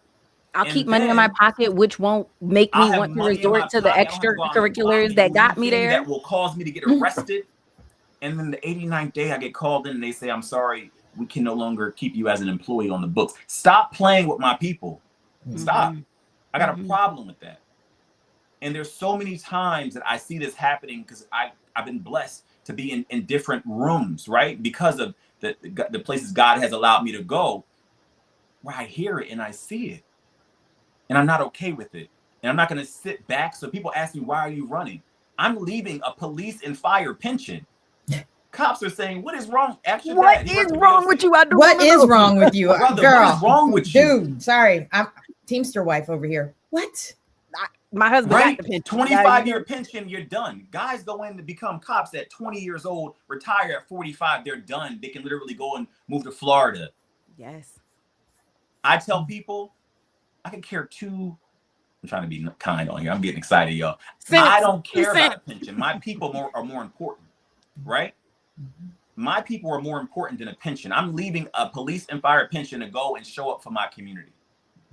Speaker 1: I'll keep money in my pocket, which won't make me want to resort to the extracurriculars that got me there.
Speaker 3: That will cause me to get arrested. And then the 89th day, I get called in and they say, I'm sorry, we can no longer keep you as an employee on the books. Stop playing with my people. Stop. I got a problem with that. And there's so many times that I see this happening because I've been blessed to be in different rooms, right? Because of the places God has allowed me to go, where I hear it and I see it. And I'm not okay with it. And I'm not going to sit back. So people ask me, why are you running? I'm leaving a police and fire pension. Cops are saying, "What is wrong?" Extra
Speaker 1: What
Speaker 3: bad.
Speaker 1: is wrong with you? I don't
Speaker 2: What
Speaker 1: wanna
Speaker 2: is
Speaker 1: know.
Speaker 2: wrong with you,
Speaker 3: Brother,
Speaker 2: girl?
Speaker 3: what is wrong with you?
Speaker 2: Dude, sorry. I'm Teamster wife over here. What?
Speaker 1: My husband
Speaker 3: Right?
Speaker 1: got the pension.
Speaker 3: 25-year pension, you're done. Guys go in to become cops at 20 years old, retire at 45, they're done. They can literally go and move to Florida.
Speaker 1: Yes.
Speaker 3: I tell people, I can care two. I'm trying to be kind on here. I'm getting excited, y'all. I don't care about a pension. My people are more important, right? My people are more important than a pension. I'm leaving a police and fire pension to go and show up for my community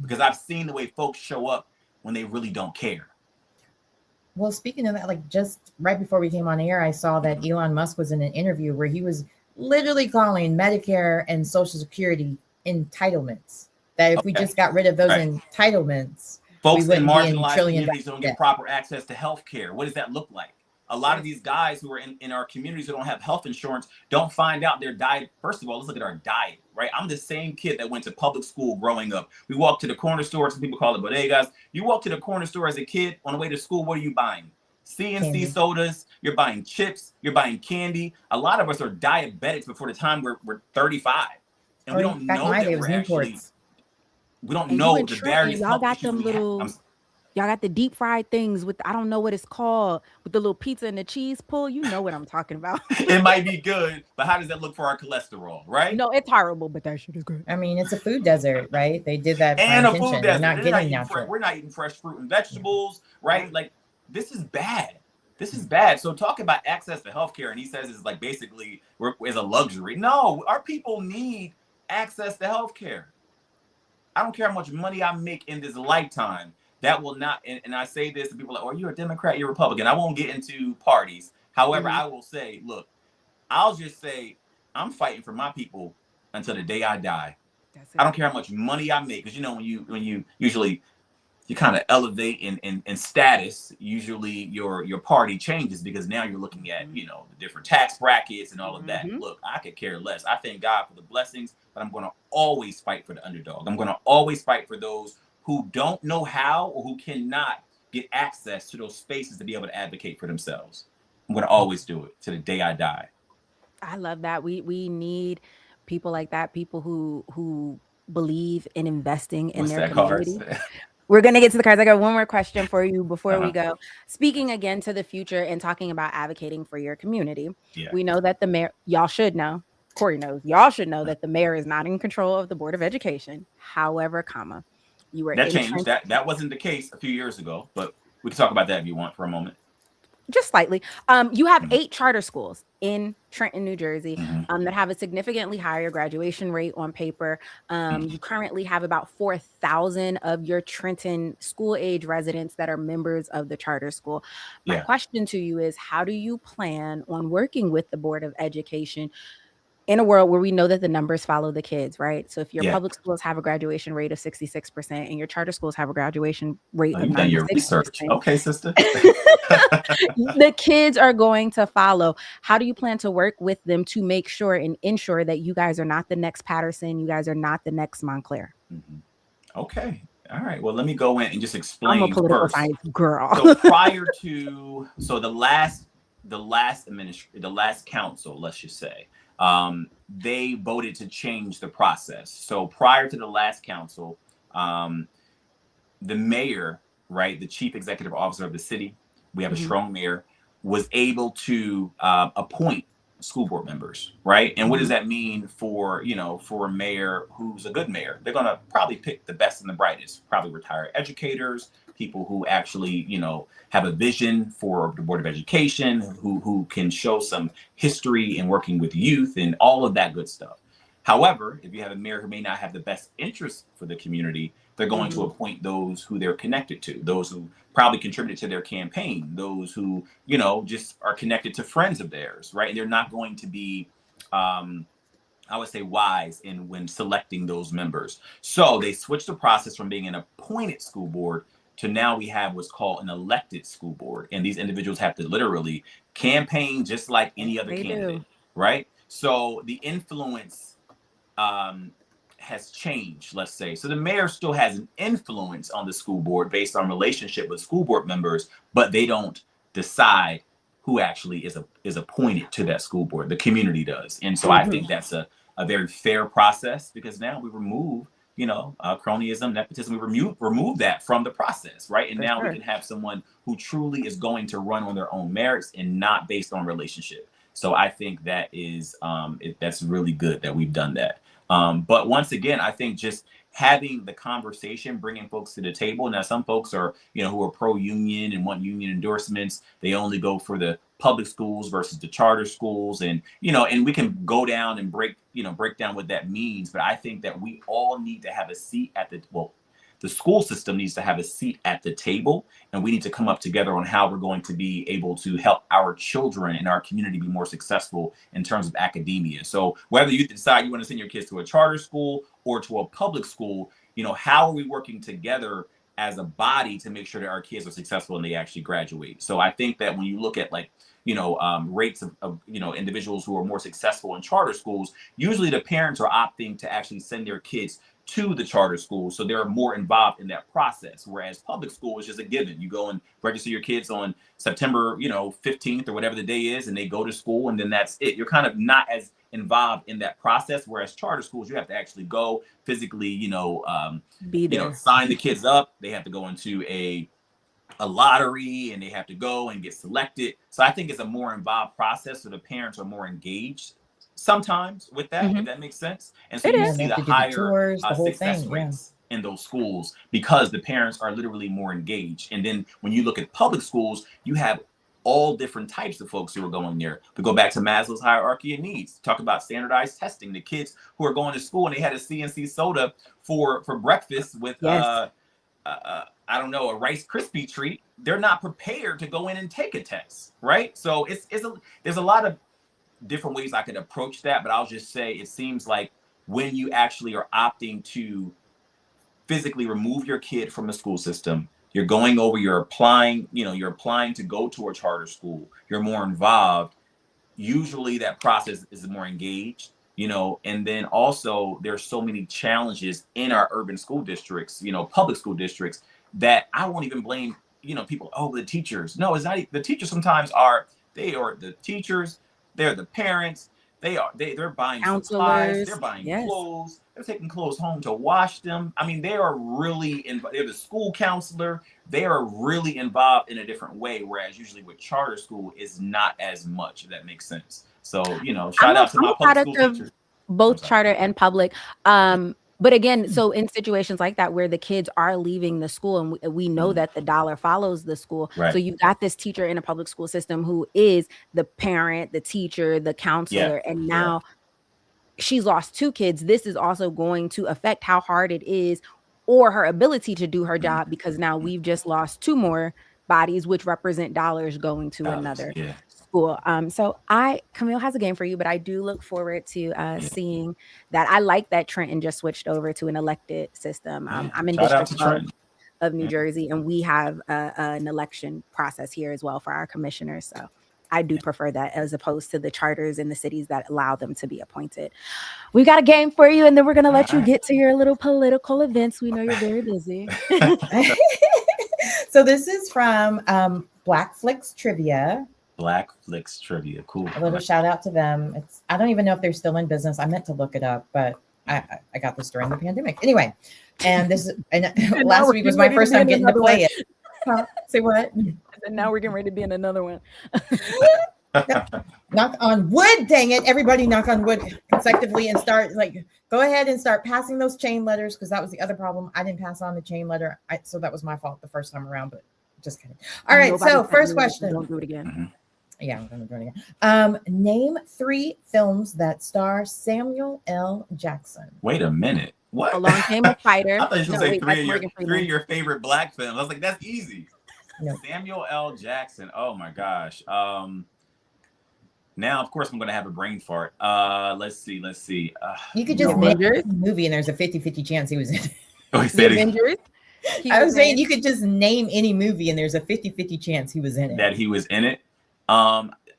Speaker 3: because I've seen the way folks show up when they really don't care.
Speaker 2: Well, speaking of that, like just right before we came on air, I saw that Elon Musk was in an interview where he was literally calling Medicare and Social Security entitlements. That if we just got rid of those entitlements,
Speaker 3: folks
Speaker 2: we
Speaker 3: in
Speaker 2: wouldn't be in
Speaker 3: marginalized
Speaker 2: trillion
Speaker 3: communities don't get proper access to health care. What does that look like? A lot of these guys who are in our communities who don't have health insurance don't find out their diet. First of all, let's look at our diet, right? I'm the same kid that went to public school growing up. We walked to the corner store. Some people call it bodegas. You walk to the corner store as a kid on the way to school. What are you buying? CNC sodas. You're buying chips. You're buying candy. A lot of us are diabetics before the time we're 35. And we don't know that we're actually, we don't know the various
Speaker 1: y'all got them little, y'all got the deep fried things with, I don't know what it's called, with the little pizza and the cheese pull. You know what I'm talking about.
Speaker 3: It might be good, but how does that look for our cholesterol, right?
Speaker 1: No, it's horrible, but that shit is good.
Speaker 2: I mean, it's a food desert, right? They did that
Speaker 3: and
Speaker 2: by
Speaker 3: a food
Speaker 2: intention.
Speaker 3: desert.
Speaker 2: Not getting natural.
Speaker 3: We're not eating fresh fruit and vegetables, right? Like this is bad. This is bad. So talk about access to healthcare, and he says it's like basically is a luxury. No, our people need access to healthcare. I don't care how much money I make in this lifetime. That will not, and I say this to people like, oh, you're a Democrat, you're a Republican. I won't get into parties. However, I will say, look, I'll just say I'm fighting for my people until the day I die. I don't care how much money I make, because you know when you usually you kind of elevate in status, usually your party changes because now you're looking at the different tax brackets and all of that. Look, I could care less. I thank God for the blessings, but I'm going to always fight for the underdog. I'm going to always fight for those who don't know how or who cannot get access to those spaces to be able to advocate for themselves. I'm going to always do it to the day I die.
Speaker 1: I love that. We need people like that, people who believe in investing in their community. We're going to get to the cards. I got one more question for you before we go. Speaking again to the future and talking about advocating for your community, we know that the mayor, y'all should know, Corey knows, y'all should know that the mayor is not in control of the Board of Education. However, you were
Speaker 3: that changed. That wasn't the case a few years ago, but we can talk about that if you want for a moment.
Speaker 1: Just slightly. You have 8 charter schools in Trenton, New Jersey, that have a significantly higher graduation rate on paper. You currently have about 4,000 of your Trenton school age residents that are members of the charter school. My question to you is, how do you plan on working with the Board of Education in a world where we know that the numbers follow the kids, right? So if your public schools have a graduation rate of 66% and your charter schools have a graduation rate of 96%,
Speaker 3: done your research. Okay, sister.
Speaker 1: The kids are going to follow. How do you plan to work with them to make sure and ensure that you guys are not the next Patterson, you guys are not the next Montclair?
Speaker 3: Okay. All right. Well, let me go in and just explain.
Speaker 1: I'm a political
Speaker 3: first.
Speaker 1: science girl.
Speaker 3: So prior to the last council, let's just say, they voted to change the process. So prior to the last council, the mayor, right, the chief executive officer of the city, we have a strong mayor, was able to appoint school board members, right? And what does that mean for a mayor who's a good mayor? They're going to probably pick the best and the brightest, probably retired educators, people who actually, have a vision for the Board of Education, who can show some history in working with youth and all of that good stuff. However, if you have a mayor who may not have the best interest for the community, they're going to appoint those who they're connected to, those who probably contributed to their campaign, those who, just are connected to friends of theirs, right? And they're not going to be, I would say, wise when selecting those members. So they switched the process from being an appointed school board to now we have what's called an elected school board. And these individuals have to literally campaign just like any other candidate, right? So the influence has changed, let's say. So the mayor still has an influence on the school board based on relationship with school board members, but they don't decide who actually is appointed to that school board. The community does. And so I think that's a very fair process, because now we remove, cronyism, nepotism. We remove that from the process, right? And now we can have someone who truly is going to run on their own merits and not based on relationship. So I think that is that's really good that we've done that. But once again, I think just having the conversation, bringing folks to the table. Now, some folks are, who are pro-union and want union endorsements. They only go for the public schools versus the charter schools. And, and we can go down and break down what that means. But I think that we all need to have a seat at the school system needs to have a seat at the table, and we need to come up together on how we're going to be able to help our children and our community be more successful in terms of academia. So whether you decide you want to send your kids to a charter school or to a public school, how are we working together as a body to make sure that our kids are successful and they actually graduate? So I think that when you look at rates of individuals who are more successful in charter schools, usually the parents are opting to actually send their kids to the charter school, so they're more involved in that process. Whereas public school is just a given. You go and register your kids on September 15th or whatever the day is, and they go to school, and then that's it. You're kind of not as involved in that process. Whereas charter schools, you have to actually go physically,
Speaker 1: be there,
Speaker 3: sign the kids up. They have to go into a lottery, and they have to go and get selected. So I think it's a more involved process, so the parents are more engaged sometimes with that, if that makes sense. And so you see the higher success rates in those schools because the parents are literally more engaged. And then when you look at public schools, you have all different types of folks who are going there. We go back to Maslow's hierarchy of needs, talk about standardized testing. The kids who are going to school and they had a CNC soda for breakfast with I don't know, a Rice Krispie treat, they're not prepared to go in and take a test, right? So there's a lot of different ways I could approach that, but I'll just say it seems like when you actually are opting to physically remove your kid from the school system, you're applying to go to a charter school, you're more involved. Usually that process is more engaged, and then also there's so many challenges in our urban school districts, public school districts, that I won't even blame, people, the teachers. No, it's not. The teachers sometimes are the teachers. They're the parents. They're buying supplies. They're buying clothes. They're taking clothes home to wash them. I mean, they are really they're the school counselor. They are really involved in a different way. Whereas usually with charter school is not as much, if that makes sense. So, shout out to my public school teachers.
Speaker 1: Both charter and public. But again, so in situations like that where the kids are leaving the school and we know that the dollar follows the school.
Speaker 3: Right.
Speaker 1: So you've got this teacher in a public school system who is the parent, the teacher, the counselor, and now she's lost 2 kids. This is also going to affect how hard it is or her ability to do her job, because now we've just lost 2 more bodies, which represent dollars going to another school. So Camille has a game for you, but I do look forward to seeing that. I like that Trenton just switched over to an elected system. I'm in District of New Jersey, and we have an election process here as well for our commissioners. So I do prefer that as opposed to the charters in the cities that allow them to be appointed. We've got a game for you, and then we're going to let you get to your little political events. We know you're very busy.
Speaker 2: So this is from Black Flicks Trivia.
Speaker 3: Black Flicks Trivia. Cool.
Speaker 2: A little shout out to them. I don't even know if they're still in business. I meant to look it up, but I got this during the pandemic. Anyway, and last week was my first time getting to play it. Say what?
Speaker 1: And now we're getting ready to be in another one.
Speaker 2: Knock on wood, dang it. Everybody knock on wood consecutively and go ahead and start passing those chain letters, because that was the other problem. I didn't pass on the chain letter. So that was my fault the first time around, but just kidding. All right. So first question.
Speaker 1: Don't do it again.
Speaker 3: Mm-hmm.
Speaker 2: Yeah, I'm going to do it again. Name 3 films that star Samuel L. Jackson.
Speaker 3: Wait a minute. What?
Speaker 1: Along Came a Fighter.
Speaker 3: I thought you were going to say 3 of your favorite Black films. I was like, that's easy.
Speaker 2: No.
Speaker 3: Samuel L. Jackson. Oh my gosh. Now, of course, I'm going to have a brain fart. Let's see.
Speaker 2: You could just name a movie and there's a 50-50 chance he was in it.
Speaker 3: Oh, he said
Speaker 1: Avengers?
Speaker 2: I was saying you could just name any movie and there's a 50-50 chance he was in it.
Speaker 3: That he was in it.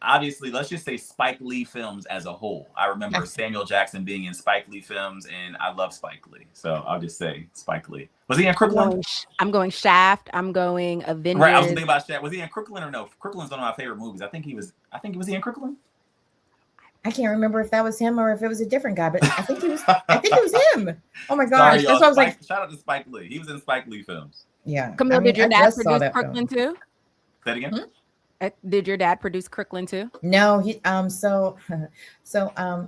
Speaker 3: Obviously, let's just say Spike Lee films as a whole. I remember Samuel Jackson being in Spike Lee films, and I love Spike Lee. So I'll just say Spike Lee. Was he in Crooklyn?
Speaker 1: I'm going Shaft. I'm going Avengers.
Speaker 3: Right, I was thinking about Shaft. Was he in Crooklyn or no? Crooklyn's one of my favorite movies. I think was he in Crooklyn?
Speaker 2: I can't remember if that was him or if it was a different guy, but I think it was him. Oh my gosh. That's why I was like,
Speaker 3: shout out to Spike Lee. He was in Spike Lee films.
Speaker 2: Yeah.
Speaker 1: Camille, did your dad produce Crooklyn too?
Speaker 3: Say it again.
Speaker 1: Did your dad produce Crooklyn too?
Speaker 2: No, he so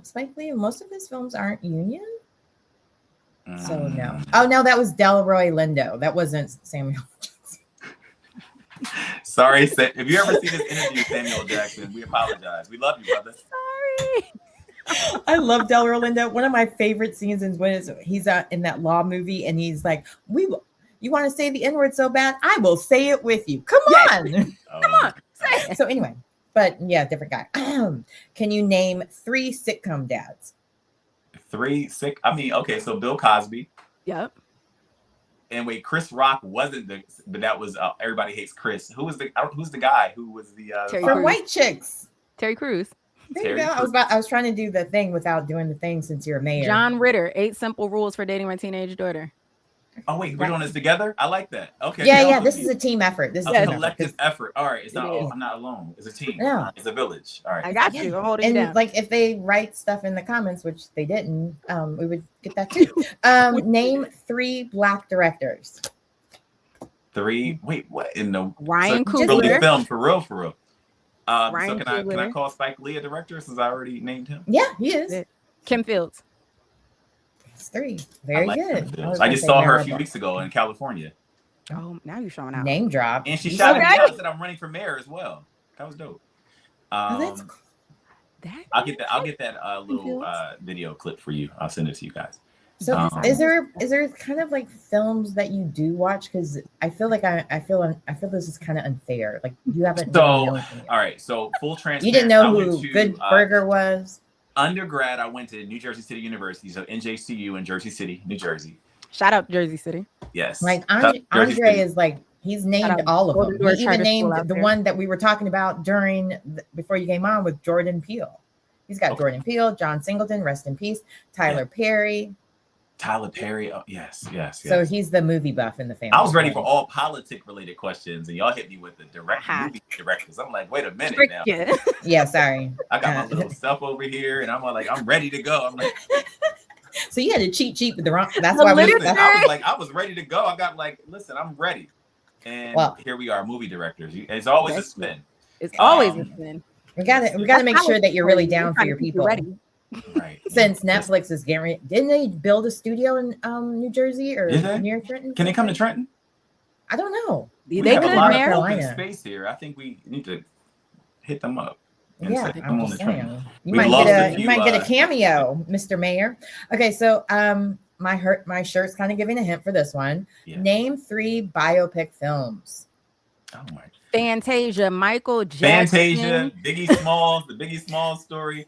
Speaker 2: Spike Lee, most of his films aren't union. So no. Oh no, that was Delroy Lindo. That wasn't Samuel Jackson.
Speaker 3: Sorry, if you ever see this interview, Samuel Jackson, we apologize. We love you, brother.
Speaker 1: Sorry.
Speaker 2: I love Delroy Lindo. One of my favorite scenes is when he's in that law movie and he's like, you want to say the N-word so bad? I will say it with you. Come on. Come on. So anyway, but yeah, different guy. Can you name 3 sitcom dads?
Speaker 3: 3 sick. I mean, okay, so Bill Cosby.
Speaker 1: Yep.
Speaker 3: And wait, Chris Rock wasn't but that was Everybody Hates Chris. Who's the guy who was the
Speaker 2: from White Chicks?
Speaker 1: Terry Crews.
Speaker 2: There you go. I was trying to do the thing without doing the thing since you're a mayor.
Speaker 1: John Ritter, 8 Simple Rules for Dating My Teenage Daughter.
Speaker 3: Oh wait, we're doing this together? I like that. Okay.
Speaker 2: Yeah. This is a team effort. This is
Speaker 3: a collective effort. All right. It's not. I'm not alone. It's a team.
Speaker 2: No.
Speaker 3: It's a village. All right.
Speaker 1: I got you. Hold it down.
Speaker 2: Like if they write stuff in the comments, which they didn't, we would get that too. Name 3 Black directors.
Speaker 3: 3. Wait, what in the
Speaker 1: Ryan Coogler
Speaker 3: film for real? So
Speaker 1: Ryan
Speaker 3: can I call Spike Lee a director since I already named him?
Speaker 2: Yeah, he is.
Speaker 1: Kim Fields.
Speaker 2: 3. Very good.
Speaker 3: I just saw her a few weeks ago in California.
Speaker 1: Oh, now you're showing out.
Speaker 2: Name drop.
Speaker 3: And she shouted me out and said I'm running for mayor as well. That was dope.
Speaker 2: That's cool.
Speaker 3: I'll get that little video clip for you. I'll send it to you guys.
Speaker 2: So is there kind of like films that you do watch? Because I feel like I feel this is kind of unfair. Like you haven't.
Speaker 3: So all right. So full transparency.
Speaker 2: You didn't know who Good Burger was.
Speaker 3: Undergrad, I went to New Jersey City University, so NJCU in Jersey City, New Jersey.
Speaker 1: Shout out Jersey City.
Speaker 3: Yes.
Speaker 2: Like Andre is like, he's named all of them. He even named the one that we were talking about before you came on with Jordan Peele. He's got Jordan Peele, John Singleton, rest in peace, Tyler Perry. Oh, yes. So he's the movie buff in the family.
Speaker 3: I was ready for all politic-related questions, and y'all hit me with the movie directors. I'm like, wait a minute now.
Speaker 2: Yeah, sorry.
Speaker 3: I got my little stuff over here, and I'm like, I'm ready to go. I'm like,
Speaker 2: so you had to cheat with the wrong. That's why
Speaker 3: I was ready to go. I got like, listen, I'm ready, and here we are, movie directors. It's always a spin.
Speaker 1: It's always a spin.
Speaker 2: We gotta make sure that you're really down for your people.
Speaker 1: Ready.
Speaker 3: Right.
Speaker 2: Since Netflix is getting ready, didn't they build a studio in New Jersey or near Trenton?
Speaker 3: Can they come to Trenton?
Speaker 2: I don't know.
Speaker 3: They have a lot of open space here. I think we need to hit them up.
Speaker 2: Yeah, I'm just saying. You might get a cameo, Mr. Mayor. Okay, so my shirt's kind of giving a hint for this one. Yeah. Name 3 biopic films.
Speaker 3: Oh my.
Speaker 1: Fantasia, Michael Jackson.
Speaker 3: Fantasia, Biggie Smalls, the Biggie Smalls story.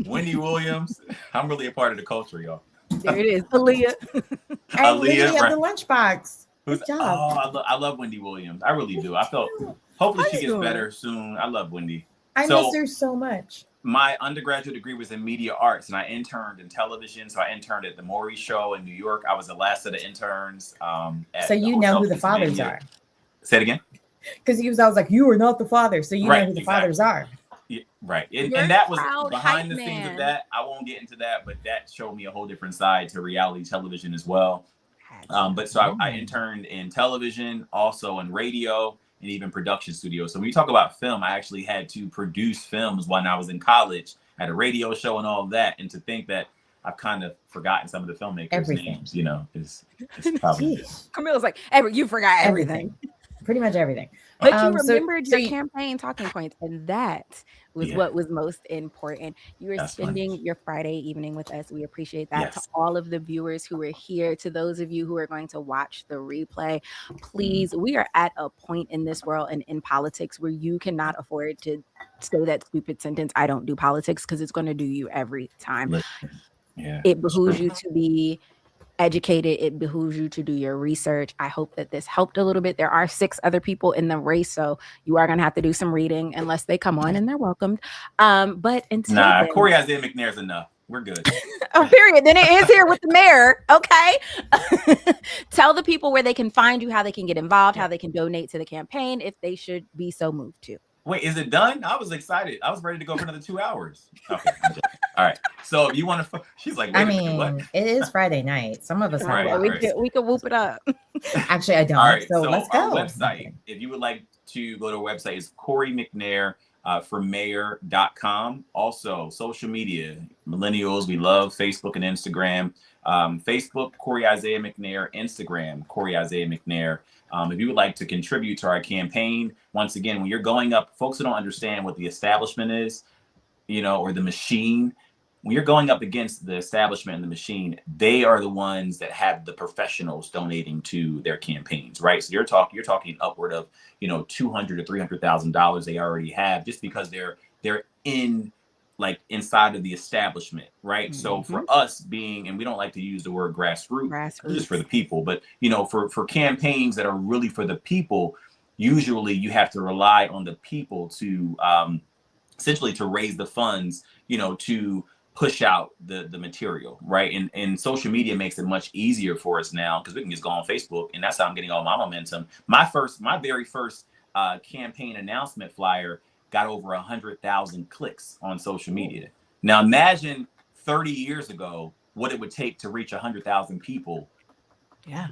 Speaker 3: Wendy Williams. I'm really a part of the culture, y'all.
Speaker 1: There it is. Aaliyah.
Speaker 2: Aaliyah of the Lunchbox. Good job.
Speaker 3: Oh, I love Wendy Williams. I really do. Hopefully she gets better soon. I love Wendy.
Speaker 2: I miss her so much.
Speaker 3: My undergraduate degree was in media arts, and I interned in television. So I interned at the Maury Show in New York. I was the last of the interns.
Speaker 2: So you know who the fathers are.
Speaker 3: Say it again.
Speaker 2: Because I was like, you are not the father, so you know who the fathers are.
Speaker 3: Yeah, right. And that was behind the scenes of that. I won't get into that, but that showed me a whole different side to reality television as well. I interned in television, also in radio, and even production studios. So when you talk about film, I actually had to produce films when I was in college at a radio show and all of that. And to think that I've kind of forgotten some of the filmmakers' names, is probably
Speaker 1: Camille's like, you forgot everything.
Speaker 2: Pretty much everything.
Speaker 1: But you remembered your campaign talking points, and that was what was most important. You were spending your Friday evening with us. We appreciate that. To all of the viewers who are here, to those of you who are going to watch the replay, please, we are at a point in this world and in politics where you cannot afford to say that stupid sentence, I don't do politics, because it's going to do you every time.
Speaker 3: Yeah,
Speaker 1: it behooves you to be educated. It behooves you to do your research. I hope that this helped a little bit. There are 6 other people in the race, so you are going to have to do some reading unless they come on, and they're welcomed. But until then,
Speaker 3: Corey Isiah McNair's enough. We're good.
Speaker 1: Oh, period. Then it is here with the mayor. Okay. Tell the people where they can find you, how they can get involved, how they can donate to the campaign if they should be so moved to.
Speaker 3: Wait, is it done? I was excited. I was ready to go for another 2 hours. Okay. All right. So if you want to, she's like, wait
Speaker 2: I
Speaker 3: a minute,
Speaker 2: mean,
Speaker 3: what?
Speaker 2: it is Friday night. Some of us have
Speaker 3: Right,
Speaker 2: work.
Speaker 1: We could whoop it up.
Speaker 2: Actually, I don't.
Speaker 3: All right.
Speaker 2: So let's go.
Speaker 3: Our website, if you would like to go to our website, is Corey McNair for mayor.com. Also, social media, millennials, we love Facebook and Instagram. Facebook, Corey Isiah McNair. Instagram, Corey Isiah McNair. If you would like to contribute to our campaign, once again, when you're going up, folks who don't understand what the establishment is, or the machine, when you're going up against the establishment and the machine, they are the ones that have the professionals donating to their campaigns, right? So you're talking upward of, $200,000 to $300,000 they already have just because they're inside of the establishment, right? Mm-hmm. So for us being, and we don't like to use the word grassroots. Just for the people, but for campaigns that are really for the people, usually you have to rely on the people to essentially to raise the funds, to push out the material, right? And social media makes it much easier for us now because we can just go on Facebook, and that's how I'm getting all my momentum. My very first campaign announcement flyer got over 100,000 clicks on social media. Now imagine 30 years ago what it would take to reach 100,000 people.
Speaker 1: Yeah,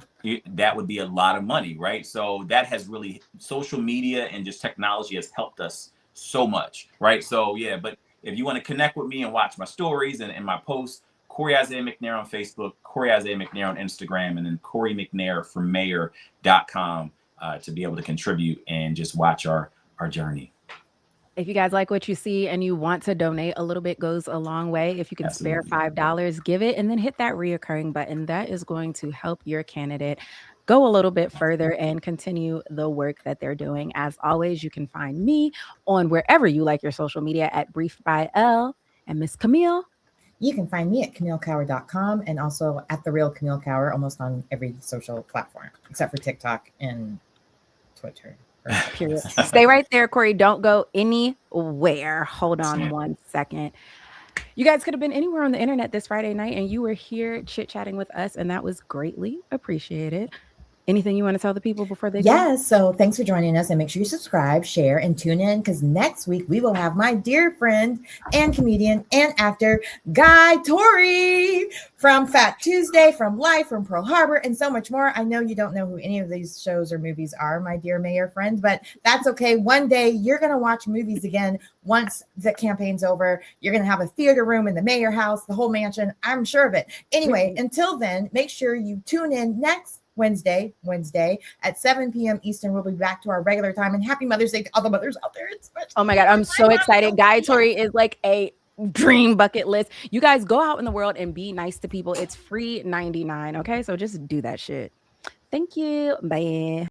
Speaker 3: that would be a lot of money, right? So that has really, social media and just technology has helped us so much, right? So yeah, but if you want to connect with me and watch my stories and my posts, Corey Isiah McNair on Facebook, Corey Isiah McNair on Instagram, and then Corey McNair for mayor.com to be able to contribute and just watch our journey.
Speaker 1: If you guys like what you see and you want to donate, a little bit goes a long way. If you can spare $5, give it, and then hit that reoccurring button. That is going to help your candidate go a little bit further and continue the work that they're doing. As always, you can find me on wherever you like your social media at Brief by L. And Miss Camille,
Speaker 2: you can find me at CamilleCower.com and also at The Real Camille Cower, almost on every social platform except for TikTok and Twitter.
Speaker 1: Period. Stay right there, Corey. Don't go anywhere. Hold on 1 second. You guys could have been anywhere on the internet this Friday night, and you were here chit-chatting with us, and that was greatly appreciated. Anything you want to tell the people before they go?
Speaker 2: So thanks for joining us, and make sure you subscribe, share, and tune in, because next week we will have my dear friend and comedian and actor, Guy Torrey, from Fat Tuesday, from Life, from Pearl Harbor, and so much more. I know you don't know who any of these shows or movies are, my dear mayor friend, but that's okay. One day you're going to watch movies again once the campaign's over. You're going to have a theater room in the mayor house, the whole mansion. I'm sure of it. Anyway, until then, make sure you tune in next Wednesday at 7 p.m. Eastern. We'll be back to our regular time. And happy Mother's Day to all the mothers out there.
Speaker 1: Oh my God, I'm so excited. Guy Torrey is like a dream bucket list. You guys go out in the world and be nice to people. It's free $99. Okay, so just do that shit. Thank you. Bye.